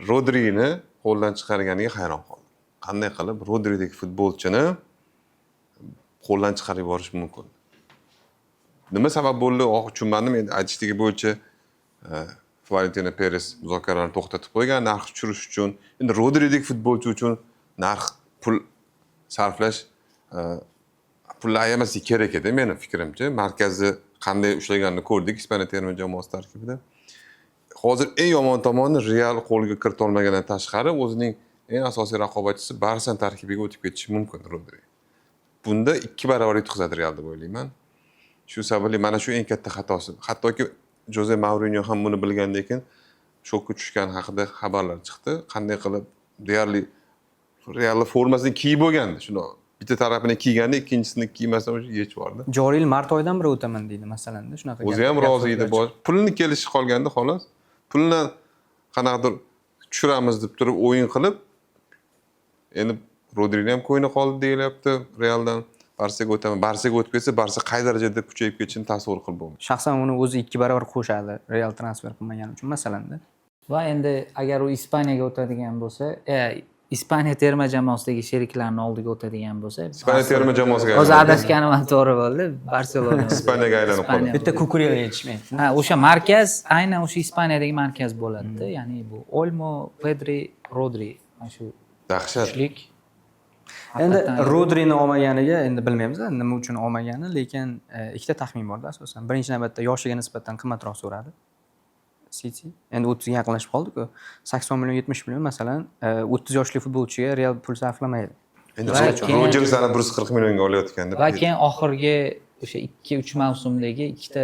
Rodrini qo'ldan chiqarganiga hayron qoldim. Qanday qilib Rodridagi futbolchini qo'ldan chiqarib yuborish mumkin? Nima sabab bo'ldi? Tushunmadim. Endi aytishligi bo'yicha Florentino Perez muzokaralarni to'xtatib qo'ygan, narx tushirish uchun. Endi Rodridagi futbolchi uchun narx pul sarflash pullar ayamasi kerak edi meni fikrimcha. Markazni qanday ushlaganini ko'rdik Ispaniya terma jamoasi tarkibida. Hozir eng yomon tomoni Real qo'lga kirita olmagandan tashqari o'zining eng asosiy raqobatchisi Barsa tarkibiga o'tib ketishi mumkin Rodri. Bunda 2 barobar yutqazadi Real deb o'ylayman. Shu sababli mana shu eng katta xatosi. Hattoki Jose Mourinho ham buni bilgandan keyin shokka tushgan haqida xabarlar chiqdi. Qanday qilib deyarli Real formasini kiyib bo'lgandi. Shuni bitta tarafini kiyganda ikkinchisini kiymasdan o'sha yech bordi. Joriy yil mart oyidan beri o'taman deydi masalanda, shunaqa. O'zi ham rozi edi. Pulni kelishi qolganda xolos. Pulni qanaqadir tushiramiz deb turib o'yin qilib, endi Rodrini ham qo'yni qoldi deyilyapti Realdan. Barsaga o'taman. Barsaga o'tib ketsa, Barsa qay darajada kuchayib ketishini tasavvur qilib bo'lmaydi. Shaxsan uni o'zi 2 barobar qo'shadi Real transfer qilmagani uchun masalanda. Va endi agar u Ispaniyaga o'tadigan bo'lsa, Ispaniya terma jamoasidagi sheriklarning oldiga o'tadigan bo'lsa, Ispaniya terma jamoasiga hozir aylanadi. adashganim ham to'g'ri bo'ldi. Barselona Ispaniyaga aylanib qoldi. Bitta kukurela yetishmaydi. Ha, o'sha markaz aynan o'sha Ispaniyadagi markaz bo'ladi-da. Ya'ni bu Olmo, Pedri, Rodri. Mana shu Dahshat. uchlik. Endi Haqiqatan- Rodrini olmaganiga endi bilmaymiz nima uchun olmagani, lekin ikkita taxmin borda asosan. Birinchi navbatda yoshiga nisbatan qimmatroq so'radi City. Endi 30 ga yaqinlashib qoldi-ku. 80 million 70 million masalan 30 yoshli futbolchiga Real pul sarflamaydi. Endi Va keyin- Rodgers ana 140 millionga olayotganda. Va keyin oxirgi o'sha 2-3 mavsumdagi ikkita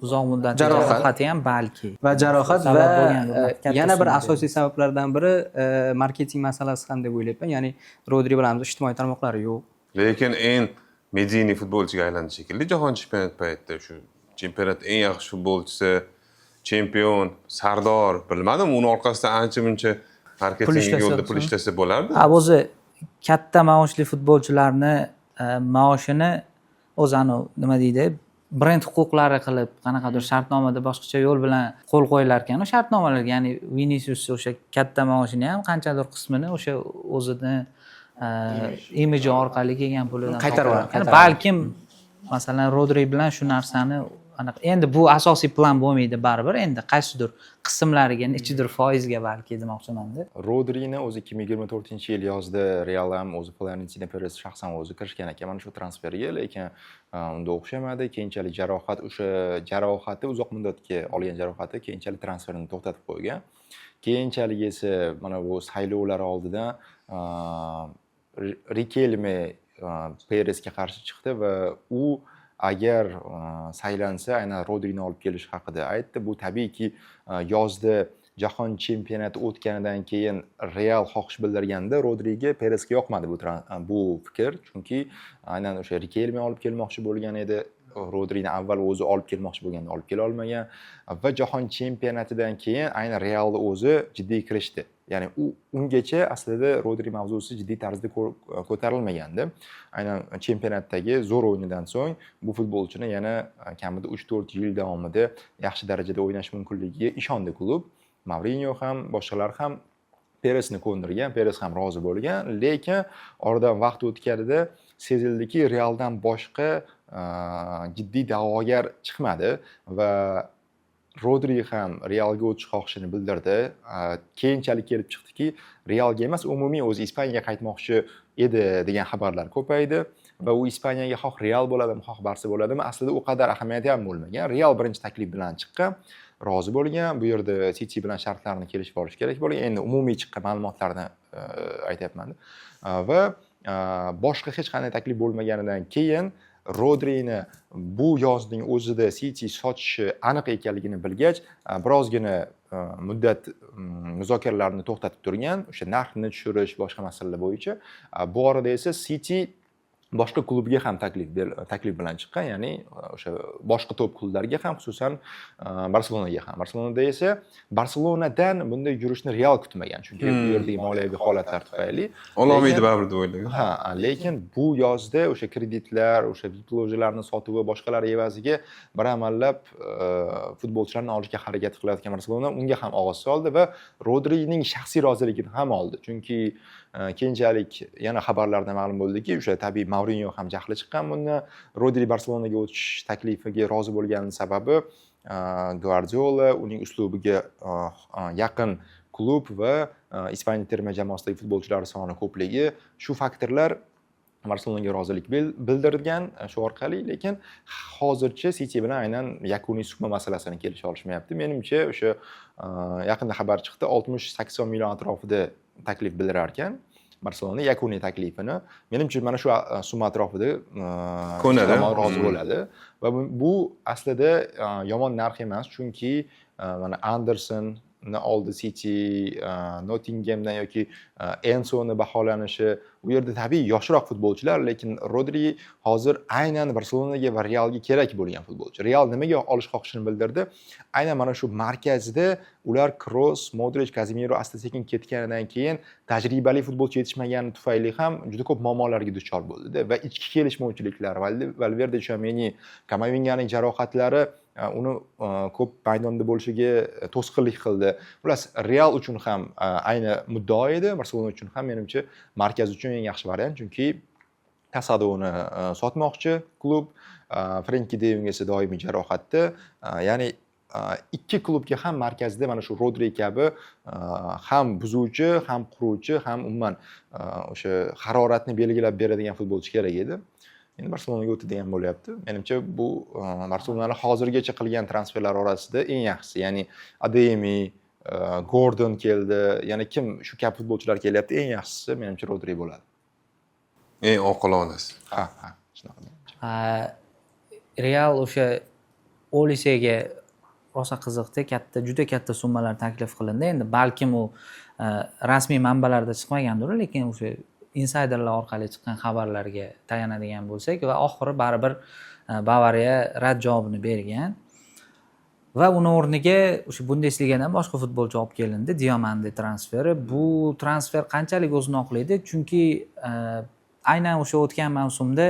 uzoq muddatli Jarohat. jarohati ham balki Va jarohat sabab va bo'lgandir. Katta yana bir summa asosiy sabablardan biri marketing masalasi ham deb o'ylayapman. Ya'ni Rodri bilamiz ijtimoiy tarmoqlari yo'q. Lekin eng mediyniy futbolchiga aylandi shekilli jahon chempionati paytida shu chempionat eng yaxshi futbolchisi, chempion, sardor, bilmadim, uni orqasida ancha-muncha marketing ishlasa yo'lida pul bo'lsa. ishlasa bo'lardi. Ha, o'zi katta maoshli futbolchilarni maoshini o'zi nima deydi, brend huquqlari qilib qanaqadir shartnomada boshqacha yo'l bilan qo'l qo'yilar ekan o shartnomalarga. Ya'ni Vinicius o'sha katta maoshini ham qanchadir qismini o'sha o'zini imiji orqali kelgan pulidan Qaytarib topgan. yuboradi. Balkim masalan Rodri bilan shu narsani anaqa endi bu asosiy plan bo'lmaydi baribir, endi qaysidir qismlariga nechidir foizga balki demoqchiman-da. Rodrini o'zi 2024-yil yozda Real ham o'zi Florentino Perez shaxsan o'zi kirishgan ekan mana shu transferga, lekin unda o'xshamadi. Keyinchalik jarohati uzoq muddatga olgan jarohati keyinchalik transferni to'xtatib qo'ygan. Keyinchalik esa mana bu saylovlar oldidan Rikelme Perezga qarshi chiqdi va u agar saylansa aynan Rodrini olib kelish haqida aytdi. Bu tabiiyki yozda jahon chempionati o'tganidan keyin Real xohish bildirganda Rodriga Perezga yoqmadi bu fikr, chunki aynan o'sha Rikelme olib kelmoqchi bo'lgan edi. Rodrini avval o'zi olib kelmoqchi bo'lganda olib kela olmagan va jahon chempionatidan keyin aynan Realda o'zi jiddiy kirishdi. Ya'ni ungacha aslida Rodri mavzusi jiddiy tarzda ko'tarilmagandi. Aynan chempionatdagi zo'r o'yinidan so'ng bu futbolchini yana kamida 3-4 yil davomida yaxshi darajada o'ynash mumkinligiga ishondi klub. Mourinho ham, boshqalar ham Perezni ko'ndirgan, Perez ham rozi bo'lgan, lekin oradan vaqt o'tganida sezildiki Realdan boshqa jiddiy da'vogar chiqmadi va Rodri ham Realga o'tish xohishini bildirdi. Keyinchalik kelib chiqdiki, Realga emas, umumiy o'zi Ispaniyaga qaytmoqchi edi degan xabarlar ko'paydi va u Ispaniyaga xoh Real bo'ladimi, xoh Barsa bo'ladimi, aslida u qadar ahamiyati ham bo'lmagan. Real birinchi taklif bilan chiqqan, rozi bo'lgan. Bu yerda City bilan shartlarni kelishib olish kerak bo'lgan. Endi umumiy chiqqan ma'lumotlarni aytyapman. Va boshqa hech qanday taklif bo'lmaganidan keyin Rodrini bu yozning o'zida City sotishi aniq ekanligini bilgach, birozgina muddat muzokaralarni to'xtatib turgan, o'sha narxni tushirish boshqa masalalar bo'yicha. Bu orada esa City boshqa klubga ham taklif bilan chiqqan, ya'ni o'sha boshqa top klublarga ham, xususan Barselonaga ham. Barselonada esa Barselonadan bunday yurishni Real kutmagan, chunki bu yerdagi moliyaviy holatlar tufayli Ololmaydi baribir deb o'ylagan. Ha, lekin bu yozda o'sha kreditlar, o'sha futbolchilarning sotuvi boshqalar evaziga bir amallab futbolchilarni olishga harakat qilayotgan Barselona unga ham ovoz soldi va Rodrining shaxsiy roziligini ham oldi. Chunki keyinchalik yana xabarlarda ma'lum bo'ldiki, o'sha tabiiy Mourinho ham jahli chiqqan bundan. Rodri Barselonaga o'tish taklifiga rozi bo'lgani sababi Guardiola uning uslubiga yaqin klub va Ispaniya terma jamoasidagi futbolchilar soni ko'pligi, shu faktorlar Barselonaga rozilik bildirgan shu orqali, lekin hozircha City bilan aynan yakuniy summa masalasini kelisha olishmayapti. Menimcha o'sha yaqinda xabar chiqdi, 60-80 million atrofida taklif bildirar ekan Barselona yakuniy taklifini. Menimcha mana shu summa atrofida ko'nadi, rozi bo'ladi va bu aslida yomon narx emas, chunki mana Anderson oldi City, Nottinghamdan yoki Ensoni baholanishi, u yerda tabiiy yoshroq futbolchilar, lekin Rodri hozir aynan Barselonaga va Realga kerak bo'lgan futbolchi. Real nimaga olish xohishini bildirdi? Aynan mana shu markazda ular Kroos, Modric, Casemiro asta-sekin ketganidan keyin tajribali futbolchi yetishmagani tufayli ham juda ko'p muammolarga duchor bo'ldi va ichki kelishmovchiliklar, Valverde, Tchouameni, Kamavinganing jarohatlari uni ko'p maydonda bo'lishiga to'sqinlik qildi. Xullas, Real uchun ham ayni muddao edi, Barselona uchun ham menimcha markaz uchun eng yaxshi variant, chunki Kasadoni sotmoqchi klub, Frenki de Jong esa doimiy jarohatda. Ya'ni ikki klubga ham markazda mana shu Rodri kabi ham buzuvchi, ham quruvchi, ham umuman o'sha haroratni belgilab beradigan futbolchi kerak edi. Endi Barselonaga o'tadigan bo'lyapti. Menimcha bu Barselonaning hozirgacha qilgan transferlar orasida eng yaxshisi. Ya'ni Adeyemi, Gordon keldi. Yana kim shu kabi futbolchilar kelyapti, eng yaxshisi menimcha Rodri bo'ladi. Eng oqilonasi. Ha, shunaqa. Real o'sha Olisega rosa qiziqdi, juda katta summalar taklif qilindi. Endi balkim u rasmiy manbalarda chiqmagandir, lekin o'sha insiderlar orqali chiqqan xabarlarga tayanadigan bo'lsak va oxiri baribir Bavariya rad javobini bergan. Va uni o'rniga o'sha Bundesligadan boshqa futbolchi olib kelindi, Diomande transferi. Bu transfer qanchalik o'zini oqlaydi? Chunki aynan o'sha o'tgan mavsumda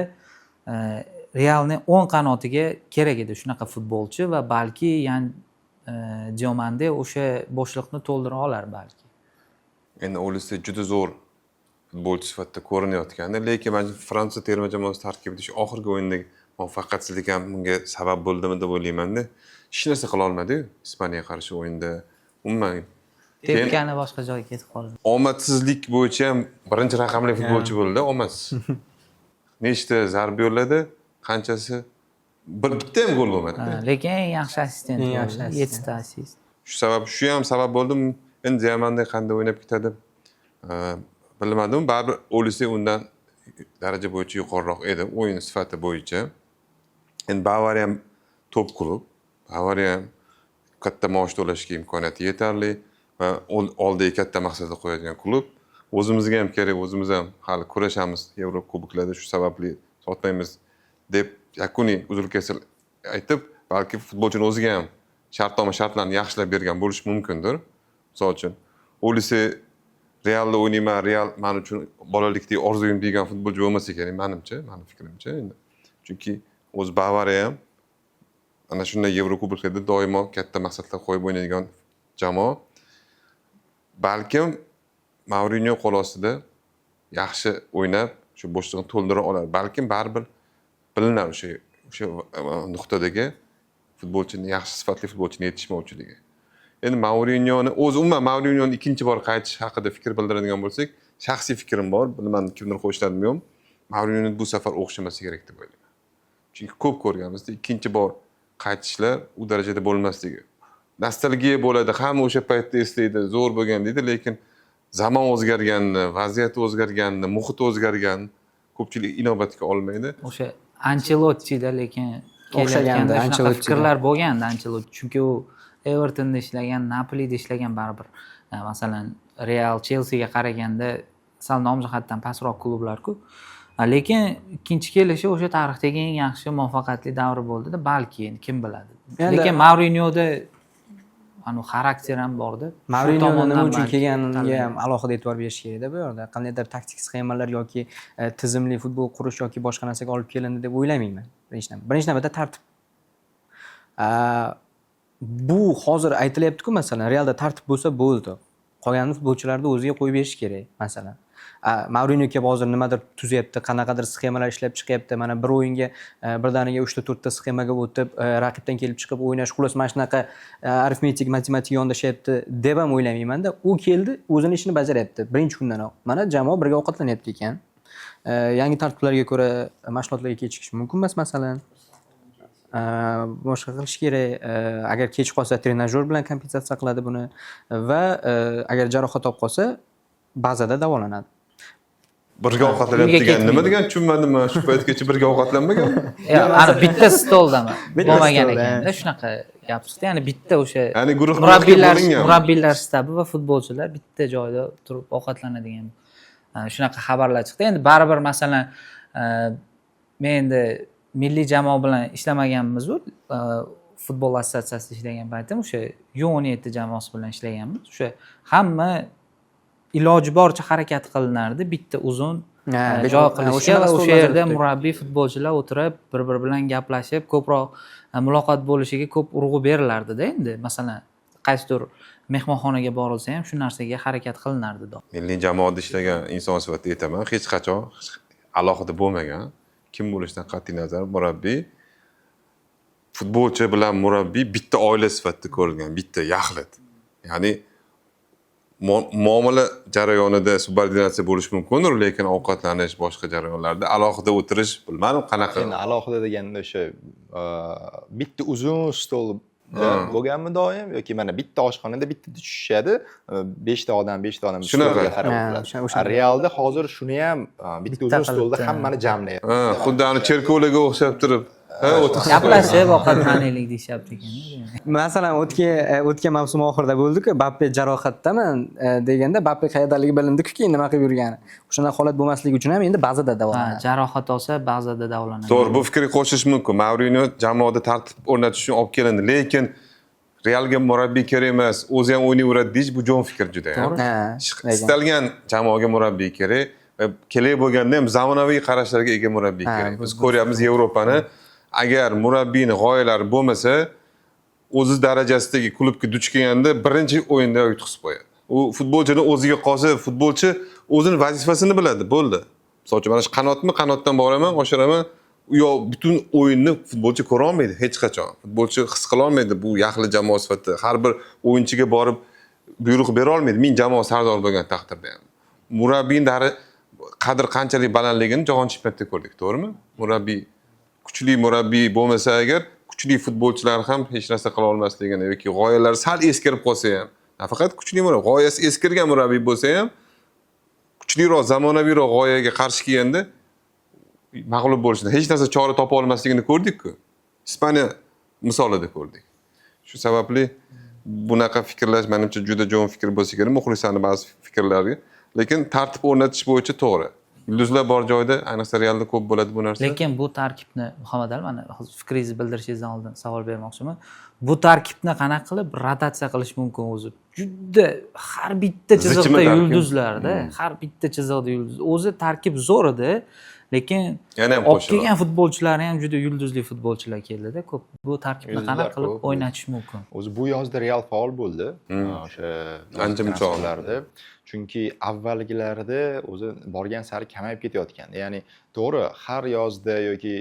Realning o'ng qanotiga kerak edi shunaqa futbolchi va balki Diomande o'sha bo'shliqni to'ldira olar balki. Endi Olise juda zo'r futbolchi sifatida ko'rinayotgandi, lekin mana Fransiya terma jamoasi tarkibida shu oxirgi o'yindagi muvaffaqiyatsizlik ham bunga sabab bo'ldimi deb o'ylayman-da. Hech narsa qila olmadi-yu Ispaniyaga qarshi o'yinda. Umuman Tepkani boshqa joyga ketib qoldi. omadsizlik bo'yicha ham birinchi raqamli futbolchi bo'ldi, omadsiz. Nechta zarba yo'lladi, qanchasi bitta ham gol bo'lmadi. Lekin eng yaxshi assistent, 7 ta assist. Shu ham sabab bo'ldi. Endi Diamande qanday o'ynab ketadi? Bilmadim, baribir Olise undan daraja bo'yicha yuqoriroq edi, o'yin sifati bo'yicha. Endi Bavariya ham top klub. Bavariya ham katta maosh to'lashga imkoniyati yetarli va oldiga katta maqsadlar qo'yadigan klub. O'zimizga ham kerak, o'zimiz ham hali kurashamiz Yevropa kuboklarda, shu sababli sotmaymiz deb yakuniy uzr-kesir aytib, balki futbolchining o'ziga ham shartlarni yaxshilab bergan bo'lishi mumkindir. Misol uchun, Olise Realda o'ynayman, Real men uchun bolalikdagi orzuyim degan futbolchi bo'lmasa kerak, menimcha, mening fikrimcha endi. Chunki o'z Bavariya ham ana shunday Yevrokuboklarda doimo katta maqsadlar qo'yib o'ynaydigan jamoa. Balkim Mourinho qo'l ostida yaxshi o'ynab, shu bo'shliqni to'ldira olar. Balkim baribir bilinar o'sha nuqtadagi futbolchining yaxshi sifatli futbolchining yetishmovchiligi. Endi umuman Mourinhoning ikkinchi bor qaytish haqida fikr bildiradigan bo'lsak, shaxsiy fikrim bor, bilmadim kimdir qo'shiladi bilmayman. Mourinhoning bu safar o'xshamasi kerak deb o'ylayman. Chunki ko'p ko'rganmizda, ikkinchi bor qaytishlar u darajada bo'lmasligi. Nostalgiya bo'ladi, hamma o'sha paytda eslaydi, zo'r bo'lgan deydi, lekin zamon o'zgarganini, vaziyat o'zgarganini, muhit o'zgargan, ko'pchilik inobatga olmaydi. O'sha Ancelottida lekin o'xshaganda Ancelotti fikrlar bo'lgandi Ancelotti, chunki u Evertonda ishlagan, Napolida ishlagan baribir. Masalan, Real, Chelseaga qaraganda sal nom jihatdan pastroq klublar-ku. Lekin ikkinchi kelishi o'sha tarixdagi eng yaxshi muvaffaqiyatli davri bo'ldi-da, balki kim biladi. Lekin Mourinhoda xarakter ham bor-da. Mourinho nima uchun kelganiga ham alohida e'tibor berish kerak-da bu yerda. Qandaydir taktik sxemalar yoki tizimli futbol qurish yoki boshqa narsaga olib kelindi deb o'ylamayman. Birinchi navbatda tartib. Bu hozir aytilyapti-ku, masalan, Realda tartib bo'lsa bo'ldi. Qolgan futbolchilarni o'ziga qo'yib berish kerak, masalan. Mourinho kelib hozir nimadir tuzyapti, qanaqadir sxemalar ishlab chiqyapti. Mana bir o'yinga birdaniga 3 ta 4 ta sxemaga o'tib, raqibdan kelib chiqib o'ynash, xullas mana shunaqa arifmetik, matematik yondashyapti deb ham o'ylamayman-da. U keldi, o'zining ishini bajaryapti birinchi kundanoq. Mana jamoa birga ovqatlanyapti ekan. Yangi tartiblarga ko'ra mashg'ulotlarga kechikish mumkin emas, masalan. Boshqa qilish kerak. Agar kech qolsa trenajyor bilan kompensatsiya qiladi buni va agar jarohat olib qolsa bazada davolanadi. Birga ovqatlanadi degan nima degan tushunmadim men. Shu paytgacha birga ovqatlanmagan. Ana bitta stoldami? Bo'lmagan ekanda shunaqa gap chiqdi. Ya'ni bitta o'sha ya'ni guruh murabbiylar shtabi va futbolchilar bitta joyda turib ovqatlanadigan shunaqa xabarlar chiqdi. Endi baribir masalan men endi milliy jamoa bilan ishlamaganmiz-ku, futbol assotsiatsiyasida ishlagan paytim o'sha U17 jamoasi bilan ishlaganmiz. O'sha hamma iloji boricha harakat qilinardi. Bitta uzun joy qilishga va mas'ullar o'sha yerda turibdi. murabbiy futbolchilar o'tirib bir bilan gaplashib ko'proq muloqot bo'lishiga ko'p urg'u berilardida endi masalan qaysidir mehmonxonaga borilsa ham shu narsaga harakat qilinardi. Milliy jamoada ishlagan inson sifatida aytaman, hech qachon alohida bo'lmagan. Kim bo'lishidan qat'iy nazar murabbiy futbolchi bilan murabbiy bitta oila sifatida ko'rilgan, bitta yaxlit. Ya'ni muomala jarayonida subordinatsiya bo'lishi mumkindir, lekin ovqatlanish boshqa jarayonlarda alohida o'tirish bilmadim qanaqa. Endi alohida deganda o'sha bitta uzun stol bo'lganmi doim yoki mana bitta oshxonada bitta tushishadi, 5 ta odam Shunaqa. stolga qarab o'tiradi. Realda hozir shuni ham bitta uzun stolda hammani jamlayapti. Xuddi ani cherkovlarga o'xshab turib, Gaplashib ovqatlanaylik deyishyapti ekan. Masalan, o'tgan mavsum oxirida bo'ldi-ku, Bappe jarohatdaman deganda Bappe qayerdaligi bilindi-ku, keyin nima qilib yurgani. O'shana holat bo'lmasligi uchun ham endi ba'zida davolanadi. Jarohat olsa ba'zida davolanadi. to'g'ri, bu fikrga qo'shish mumkin. Mourinyo jamoada tartib o'rnatish uchun olib kelindi, lekin Realga murabbiy kerak emas, o'zi ham o'ynayveradi deyish bu jon fikr juda ham. Istalgan jamoaga murabbiy kerak va kerak bo'lganda ham zamonaviy qarashlarga ega murabbiy kerak. Biz ko'ryapmiz Yevropani, agar murabbiyning g'oyalari bo'lmasa, o'zi darajasidagi klubga duch kelganda birinchi o'yinda yutqizib qo'yadi. U futbolchini o'ziga qolsa, futbolchi o'zining vazifasini biladi, bo'ldi. Masalan, mana shu qanotdan boraman, oshiraman, yo butun o'yinni futbolchi ko'ra olmaydi hech qachon. Futbolchi his qila olmaydi bu yaxlit jamoa sifatida. Har bir o'yinchiga borib buyruq bera olmaydi. Men jamoa sardori bo'lgan taqdirda ham. Murabbiyning qadr qanchalik balandligini Jahon chempionatida ko'rdik, to'g'rimi? Murabbiy kuchli murabbiy bo'lmasa agar, kuchli futbolchilar ham hech narsa qila olmasligini yoki g'oyalari sal eskirib qolsa ham, nafaqat kuchli murabbiy, g'oyasi eskirgan murabbiy bo'lsa ham, kuchliroq, zamonaviyroq g'oyaga qarshi kelganda mag'lub bo'lishini, hech narsa chora topa olmasligini ko'rdik-ku. Ispaniya misolida ko'rdik. Shu sababli bunaqa fikrlash menimcha juda jon fikr bo'lsa kerak, muxlislarning ba'zi fikrlariga. Lekin tartib o'rnatish bo'yicha to'g'ri. Yulduzlar bor joyda, ayniqsa Realda ko'p bo'ladi bu narsa. Lekin bu tarkibni Muhammad Ali, mana hozir fikringizni bildirishingizdan oldin savol bermoqchiman. Bu tarkibni qanaqa qilib rotatsiya qilish mumkin o'zi? Juda har bitta chiziqda yulduzlarda, har bitta chiziqda yulduz. O'zi tarkib zo'r edi, lekin olib kelgan futbolchilari ham juda yulduzli futbolchilar keldida ko'p. Bu tarkibni qanaqa qilib o'ynatish mumkin? O'zi bu yozda Real faol bo'ldi. O'sha ancha transferlarda. Chunki avvalgilarda o'zi borgan sari kamayib ketayotgandi. Ya'ni to'g'ri, har yozda yoki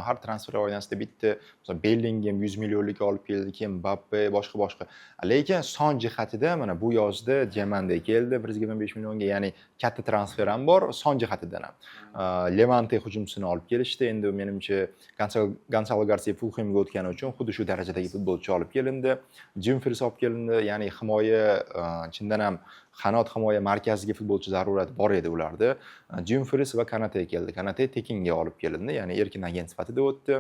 har transfer oynasida bitta, masalan, Bellingham 100 millionlik olib keldi, keyin Mbappe, boshqa. Lekin son jihatida mana bu yozda Diamande keldi 125 millionga, ya'ni katta transfer ham bor, son jihatidan ham. Levante hujumchisini olib kelishdi. Endi menimcha Gonzalo Garcia Fulhamga o'tgani uchun xuddi shu darajadagi futbolchi olib kelindi. Dumfries olib kelindi, ya'ni himoya chindan ham qanot himoya markaziga futbolchi zarurati bor edi ularda. Dumfries va Kanate keldi. Kanate tekinga olib kelindi, ya'ni erkin agent sifatida o'tdi.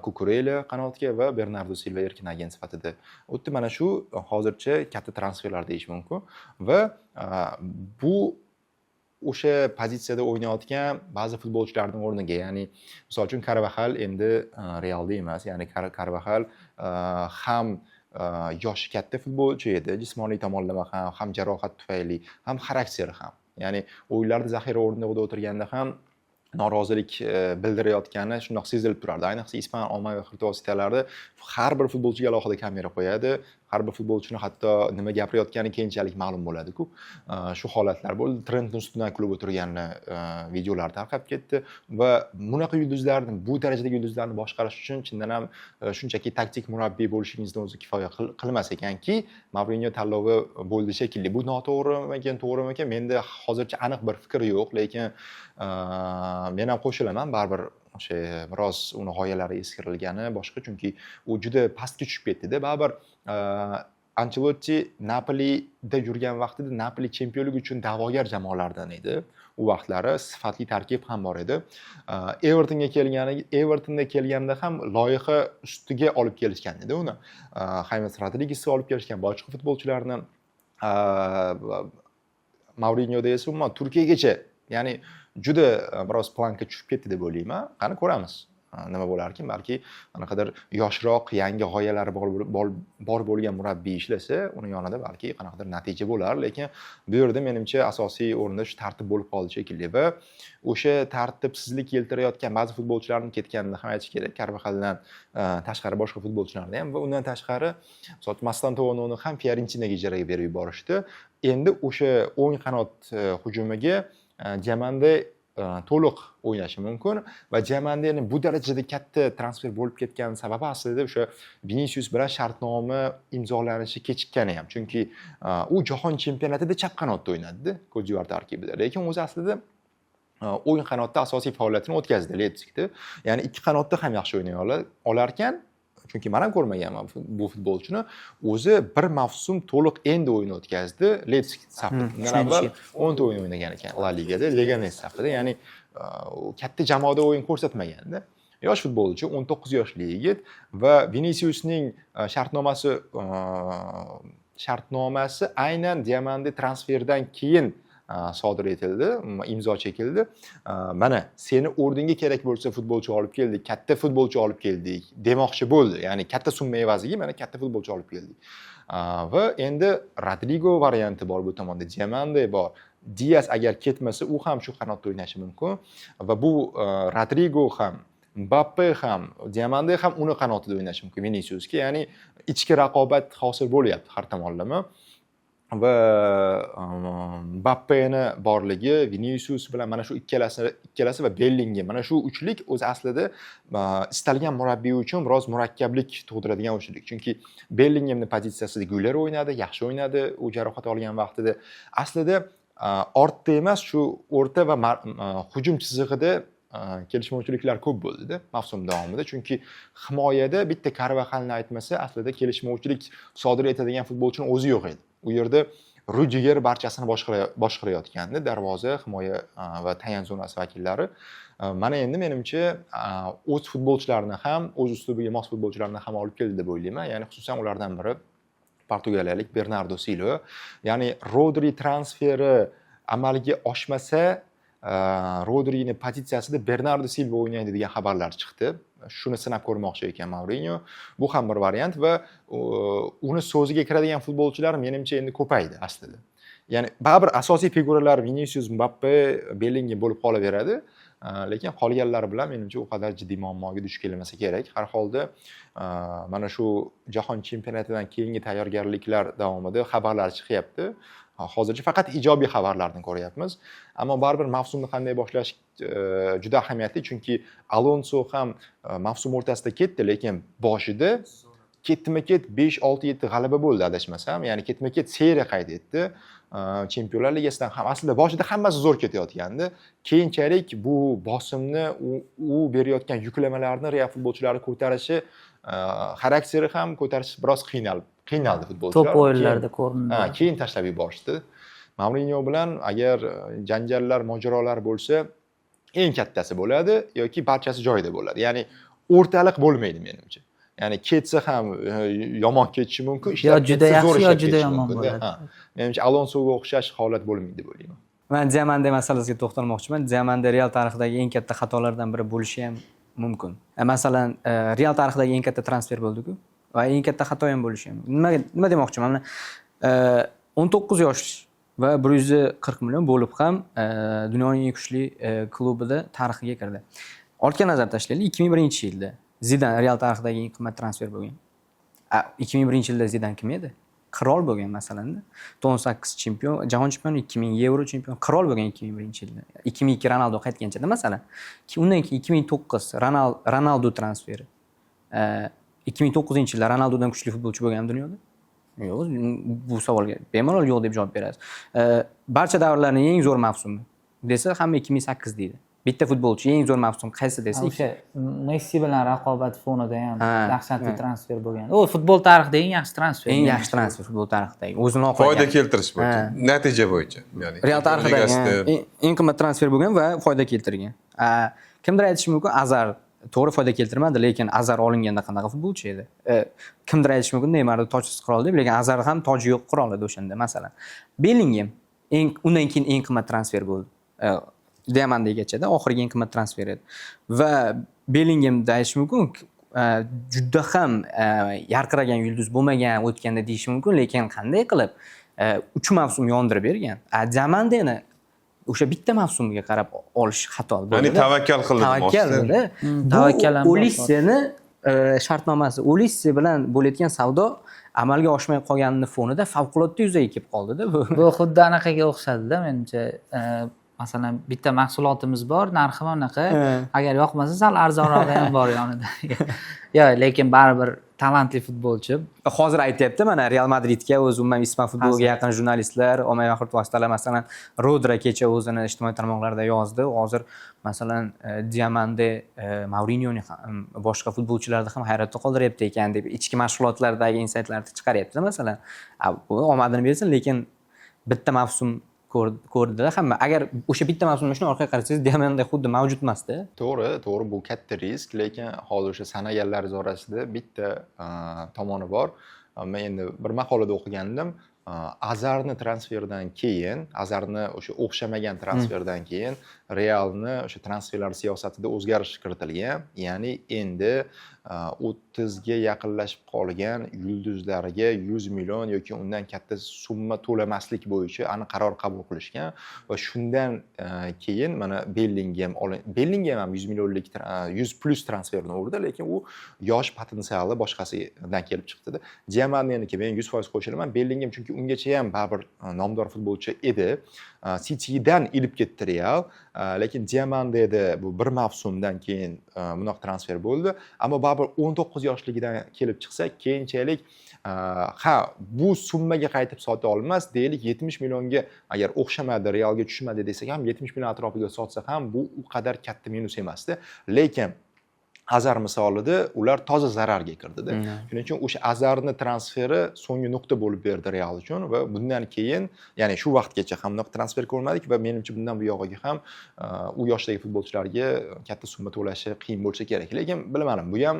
Kukurela qanotga va Bernardo Silva erkin agent sifatida o'tdi. Mana shu hozircha katta transferlar deyish mumkin va bu o'sha pozitsiyada o'ynayotgan ba'zi futbolchilarning o'rniga, ya'ni misol uchun Carvajal endi Realda emas, ya'ni Carvajal ham yoshi katta futbolchi edi, jismoniy tomonlama ham jarohat tufayli, ham xarakteri ham. Ya'ni o'yinlarda zaxira o'rnida o'tirganda ham norozilik bildirayotgani shundoq sezilib turardi. Ayniqsa Ispan ommaviy axborot vositalarida har bir futbolchiga alohida kamera qo'yadi. Har bir futbolchini hatto nima gapirayotgani keyinchalik ma'lum bo'ladi-ku. Shu holatlar bo'ldi. Trendning ustidan kulib o'tirganini videolar tarqab ketdi va bunaqa yulduzlarni, bu darajadagi yulduzlarni boshqarish uchun chindan ham shunchaki taktik murabbiy bo'lishingizdan o'zi kifoya qilmas ekanki, Mourinyo tanlovi bo'ldi shekilli. Bu noto'g'rimikan, to'g'rimikan? Menda hozircha aniq bir fikr yo'q, lekin men ham qo'shilaman, baribir o'sha biroz uni g'oyalari eskirilgani boshqa, chunki u juda pastga tushib ketdi-da. Baribir Ancelotti Napolida yurgan vaqtida Napoli chempionlik uchun da'vogar jamoalardan edi. U vaqtlari sifatli tarkib ham bor edi. Evertonga kelganda ham loyiha ustiga olib kelishgan edi uni. James Rodriguez'ni olib kelishgan, boshqa futbolchilarni Mourinyoda esa umuman Turkiyagacha, ya'ni juda biroz planka tushib ketdi deb o'ylayman. Qani ko'ramiz. nima bo'larkin, balki qanaqadir yoshroq, yangi g'oyalari bor bo'lgan murabbiy ishlasa, uni yonida balki qanaqadir natija bo'lar, lekin bu yerda menimcha asosiy o'rinda shu tartib bo'lib qoldi shekilli va o'sha tartibsizlik keltirayotgan ba'zi futbolchilarning ketganini ham aytish kerak. Karvaxaldan tashqari boshqa futbolchilarni ham va undan tashqari Mastantuo'ni ham Fiorentinaga ijaraga berib yuborishdi. Endi o'sha o'ng qanot hujumiga Diamande to'liq o'ynashi mumkin va Diamandening bu darajada katta transfer bo'lib ketgani sababi aslida o'sha Vinicius bilan shartnoma imzolanishi kechikkani ham. Chunki u jahon chempionatida chap qanotda o'ynadi, Cote d'Ivoire tarkibida. Lekin o'zi aslida o'ng qanotda asosiy faoliyatini o'tkazdi Leipzigda. Ya'ni ikki qanotda ham yaxshi o'ynay olarkan. Chunki men ham ko'rmaganman bu futbolchini. O'zi bir mavsum to'liq endi o'yin o'tkazdi Leipzig safida. Undan avval 10 ta o'yin o'ynagan ekan La Ligada, Leganes safida. Ya'ni katta jamoada o'yin ko'rsatmaganda. Yosh futbolchi, 19 yoshli yigit va Viniciusning shartnomasi aynan Diamande transferdan keyin sodir etildi, imzo chekildi. Mana seni o'rninga kerak bo'lsa futbolchi olib keldik, katta futbolchi olib keldik demoqchi bo'ldi. Ya'ni katta summa evaziga mana katta futbolchi olib keldik. Va endi Rodrigo varianti bor bu tomonda, Diamande bor. Diaz agar ketmasa, u ham shu qanotda o'ynashi mumkin va bu Rodrigo ham Mbappe ham, Diamande ham uni qanotida o'ynashi mumkin Viniciusga. Ya'ni ichki raqobat hosil bo'lyapti har tomonlama. Va Mbappeni borligi, Vinicius bilan mana shu ikkalasi va Bellingham, mana shu uchlik o'zi aslida istalgan murabbiy uchun biroz murakkablik tug'diradigan uchlik. Chunki Bellinghamning pozitsiyasida Güler o'ynadi, yaxshi o'ynadi u jarohat olgan vaqtida. Aslida ortda emas, shu o'rta va hujum chizig'ida kelishmovchiliklar ko'p bo'ldi-da mavsum davomida. Chunki himoyada bitta Karvaxalni aytmasa, aslida kelishmovchilik sodir etadigan futbolchining o'zi yo'q edi. U yerda Rudiger barchasini boshqarayotgandi, darvoza, himoya va tayan zonasi vakillari. Mana endi menimcha o'z futbolchilarini ham, o'z uslubiga mos futbolchilarni ham olib keldi deb o'ylayman. Ya'ni xususan ulardan biri portugaliyalik Bernardo Silva. Ya'ni Rodri transferi amalga oshmasa, Rodrining pozitsiyasida Bernardo Silva o'ynaydi degan xabarlar chiqdi. Shuni sinab ko'rmoqchi ekan Mourinho. Bu ham bir variant va uni so'ziga kiradigan futbolchilar menimcha endi ko'paydi aslida. Ya'ni baribir asosiy figuralar Vinicius, Mbappe, Bellingham bo'lib qolaveradi, lekin qolganlar bilan menimcha u qadar jiddiy muammoga duch kelmasa kerak. Har holda mana shu jahon chempionatidan keyingi tayyorgarliklar davomida xabarlar chiqyapti. Hozircha faqat ijobiy xabarlarni ko'ryapmiz, ammo baribir mavsumni qanday boshlash juda ahamiyatli, chunki Alonso ham mavsum o'rtasida ketdi, lekin boshida ketma-ket 5-6-7 g'alaba bo'ldi adashmasam, ya'ni ketma-ket seriya qayd etdi. Chempionlar ligasidan ham aslida boshida hammasi zo'r ketayotgandi. Keyinchalik bu bosimni u berayotgan yuklamalarni Real futbolchilari ko'tarishi, xarakteri ham ko'tarish biroz qiynaldi futbolchilar. To'p o'yinlarida ko'rindi. Keyin tashlab yuborishdi. Mourinho bilan agar janjallar, mojarolar bo'lsa, eng kattasi bo'ladi yoki barchasi joyida bo'ladi. Ya'ni o'rtaliq bo'lmaydi menimcha. Ya'ni ketsa ham yomon ketishi mumkin, yo juda yaxshi yo juda yomon bo'ladi. Menimcha Alonsoga o'xshash holat bo'lmaydi deb o'ylayman. Men Diamande masalasiga to'xtalmoqchiman. Diamande Real tarixidagi eng katta xatolardan biri bo'lishi ham mumkin. Masalan, Real tarixidagi eng katta transfer bo'ldi-ku va eng katta xato ham bo'lishi ham. Nima demoqchiman? 19 yosh va 140 million bo'lib ham dunyoning eng kuchli klubida tarixiga kirdi. Ortga nazar tashlaylik, 2001-yilda Zidane Real tarixidagi eng qimmat transfer bo'lgan. 2001-yilda Zidane kim edi? Qirol bo'lgan masalan. 18 chempion, jahon chempioni, 2000 yevro chempion, qirol bo'lgan 2001-yilda. 2002 Ronaldo qaytgancha masalan. Undan keyin 2009 Ronaldo transferi. 2009-yilda Ronaldodan kuchli futbolchi bo'lgan dunyoda? Yo'q, bu savolga bemalol yo'q deb javob berasiz. Barcha davrlarning eng zo'r mavsumi desa hamma 2008 deydi. Bitta futbolchi eng zo'r mavsum qaysi desa, o'sha Messi bilan raqobat fonida ham dahshatli transfer bo'lgan. O futbol tarixidagi eng yaxshi transfer. Eng yaxshi transfer futbol tarixidagi. O'zini oqlagan. Foyda keltirish bo'yicha, natija bo'yicha, ya'ni Real tarixidagi eng qimmat transfer bo'lgan va foyda keltirgan. Kimdir aytishi mumkin, Azar to'g'ri foyda keltirmadi, lekin Azar olinganda qanaqa futbolchi edi? Kimdir aytishi mumkin, Neymarni tojsiz qirol deb, lekin Azar ham toji yo'q qirol edi o'shanda, masalan. Bellingham undan keyin eng qimmat transfer bo'ldi. Diamandegachada oxirgi eng qimmat transfer edi. Va Bellingemni aytish mumkin. Juda ham yarqiragan yulduz bo'lmagan o'tganda deyish mumkin, lekin qanday qilib 3 mavsum yondirib bergan. Diamandeni o'sha bitta mavsumiga qarab olish xato bo'ldi. Ya'ni tavakkal qildi Tavakkalda. Tavakkal ham bor. Olisseni shartnomasi, Olissi bilan bo'layotgan savdo amalga oshmay qolganini fonida favqulodda yuzaga kelib qoldi-da bu. Bu xuddi anaqaga o'xshadi-da menimcha. Masalan, bitta mahsulotimiz bor, narxi mana bunaqa. Agar yoqmasa, sal arzonrog'i ham bor yonida. Yo'q, lekin baribir talantli futbolchi. Hozir aytyapti, mana Real Madridga o'zi umuman ispan futboliga yaqin jurnalistlar, ommaviy axborot vositalar, masalan, Rodri kecha o'zini ijtimoiy tarmoqlarda yozdi. Hozir masalan, Diamande Mourinhoni ham boshqa futbolchilarni ham hayratda qoldiryapti ekan deb ichki mashg'ulotlardagi insaytlarni chiqaryapti masalan. Bu omadini bersin, lekin bitta mavsum ko'rdi hamma. Agar o'sha bitta mavsumni shuni orqaga qarasangiz, Diamande xuddi mavjud emasda. To'g'ri, bu katta risk, lekin hozir o'sha sanaganlar orasida bitta tomoni bor. Men endi bir maqolada o'qigandim. Azarni transferdan keyin, Azarni o'sha o'xshamagan transferdan keyin Realni o'sha transferlar siyosatida o'zgarish kiritilgan. Ya'ni endi 30 ga yaqinlashib qolgan yulduzlarga 100 million yoki undan katta summa to'lamaslik bo'yicha aniq qaror qabul qilishgan va shundan keyin mana Bellingham ham 100 millionlik 100 plus transferni urdi, lekin u yosh potensiali boshqasidan kelib chiqdi-da. Diamandeniki men 100% qo'shilaman. Bellingham chunki ungacha ham baribir nomdor futbolchi edi. City'dan ilib ketdi Real, lekin Diamandeda bu bir mavsumdan keyin bunaqa transfer bo'ldi, ammo baribir 19 yoshligidan kelib chiqsa, keyinchalik bu summaga qaytib sota olmas, deylik 70 millionga agar o'xshamadi, Realga tushmadi desak ham 70 million atrofiga sotsa ham bu u qadar katta minus emasdi. Lekin Azar misolida ular toza zararga kirdi-da. Shuning uchun o'sha Azarni transferi so'nggi nuqta bo'lib berdi Real uchun va bundan keyin, ya'ni shu vaqtgacha ham bunaqa transfer ko'rmadik va menimcha bundan bu yog'iga ham u yoshdagi futbolchilarga katta summa to'lashi qiyin bo'lsa kerak. Lekin bilmadim, bu ham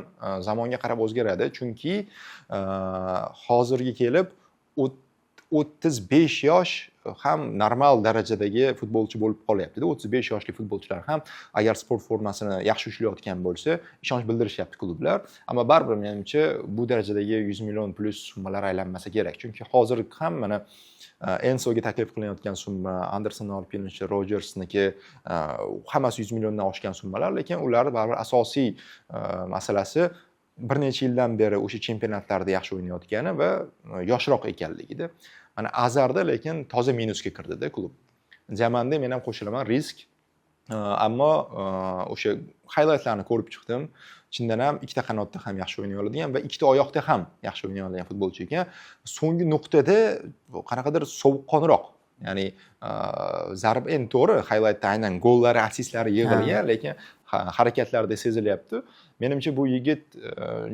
zamonga qarab o'zgaradi, chunki hozirga kelib 35 yosh ham normal darajadagi futbolchi bo'lib qolyapti-da. 35 yoshli futbolchilar ham agar sport formasini yaxshi ushlayotgan bo'lsa, ishonch bildirishyapti klublar. Ammo baribir menimcha bu darajadagi 100 million plus summalar aylanmasa kerak. Chunki hozir ham mana Ensoga taklif qilinayotgan summa, Anderson Alpinchi, Rogersniki hammasi 100 milliondan oshgan summalar, lekin ular baribir asosiy masalasi bir necha yildan beri o'sha chempionatlarda yaxshi o'ynayotgani va yoshroq ekanligida. Mana Azarda lekin toza minusga kirdi-da klub. Diamande men ham qo'shilaman, risk. Ammo o'sha highlightlarni ko'rib chiqdim. Chindan ham ikkita qanotda ham yaxshi o'ynay oladigan va ikkita oyoqda ham yaxshi o'ynay oladigan futbolchi ekan. So'nggi nuqtada qanaqadir sovuqqonroq. Ya'ni zarb endi to'g'ri, highlightda aynan gollari, assistlari yig'ilgan, lekin harakatlarda sezilyapti. Menimcha bu yigit